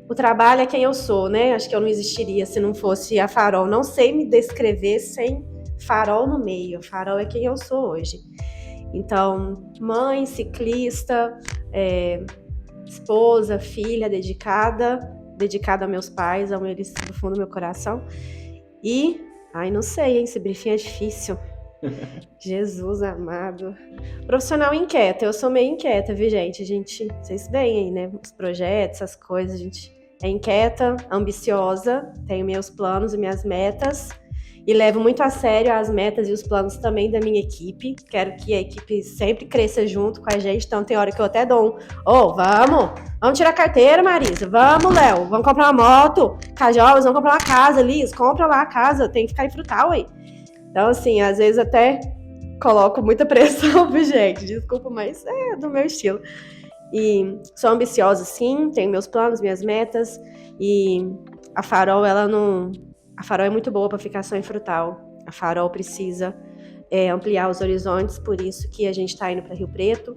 [SPEAKER 2] O trabalho é quem eu sou, né? Acho que eu não existiria se não fosse a Farol. Não sei me descrever sem Farol no meio. A Farol é quem eu sou hoje. Então, mãe, ciclista, esposa, filha, dedicada a meus pais, amo eles do fundo do meu coração. E, não sei, hein? Esse briefing é difícil. Jesus amado. Profissional inquieta, eu sou meio inquieta, viu, gente? Vocês veem aí, né? Os projetos, as coisas, a gente é inquieta, ambiciosa, tenho meus planos e minhas metas e levo muito a sério as metas e os planos também da minha equipe. Quero que a equipe sempre cresça junto com a gente, então tem hora que eu até dou vamos tirar a carteira, Marisa, vamos, Léo, vamos comprar uma moto, Cajolas, vamos comprar uma casa, Liz, compra lá a casa, tem que ficar em Frutal, aí. Então, assim, às vezes até coloco muita pressão, viu, gente? Desculpa, mas é do meu estilo. E sou ambiciosa, sim, tenho meus planos, minhas metas. E a Farol, A Farol é muito boa para ficar só em Frutal. A Farol precisa ampliar os horizontes, por isso que a gente está indo para Rio Preto.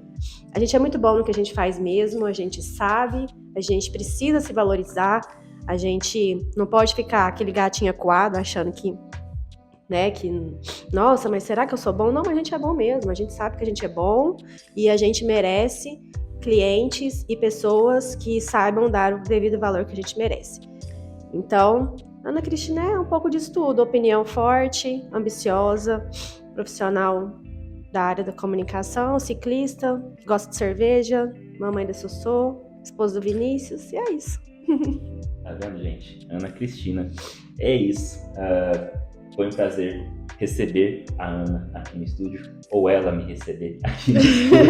[SPEAKER 2] A gente é muito bom no que a gente faz mesmo, a gente sabe, a gente precisa se valorizar, a gente não pode ficar aquele gatinho acuado achando que nossa, mas será que eu sou bom? Não, a gente é bom mesmo, a gente sabe que a gente é bom e a gente merece clientes e pessoas que saibam dar o devido valor que a gente merece. Então, Ana Cristina é um pouco disso tudo, opinião forte, ambiciosa, profissional da área da comunicação, ciclista, gosta de cerveja, mamãe da Sossô, esposa do Vinícius, e é isso.
[SPEAKER 1] Tá vendo, gente? Ana Cristina. É isso. Foi um prazer receber a Ana aqui no estúdio, ou ela me receber aqui no estúdio.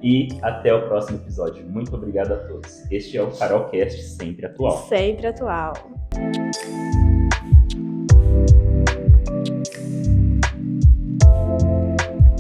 [SPEAKER 1] E até o próximo episódio. Muito obrigado a todos. Este é o Farolcast Sempre Atual.
[SPEAKER 2] Sempre atual.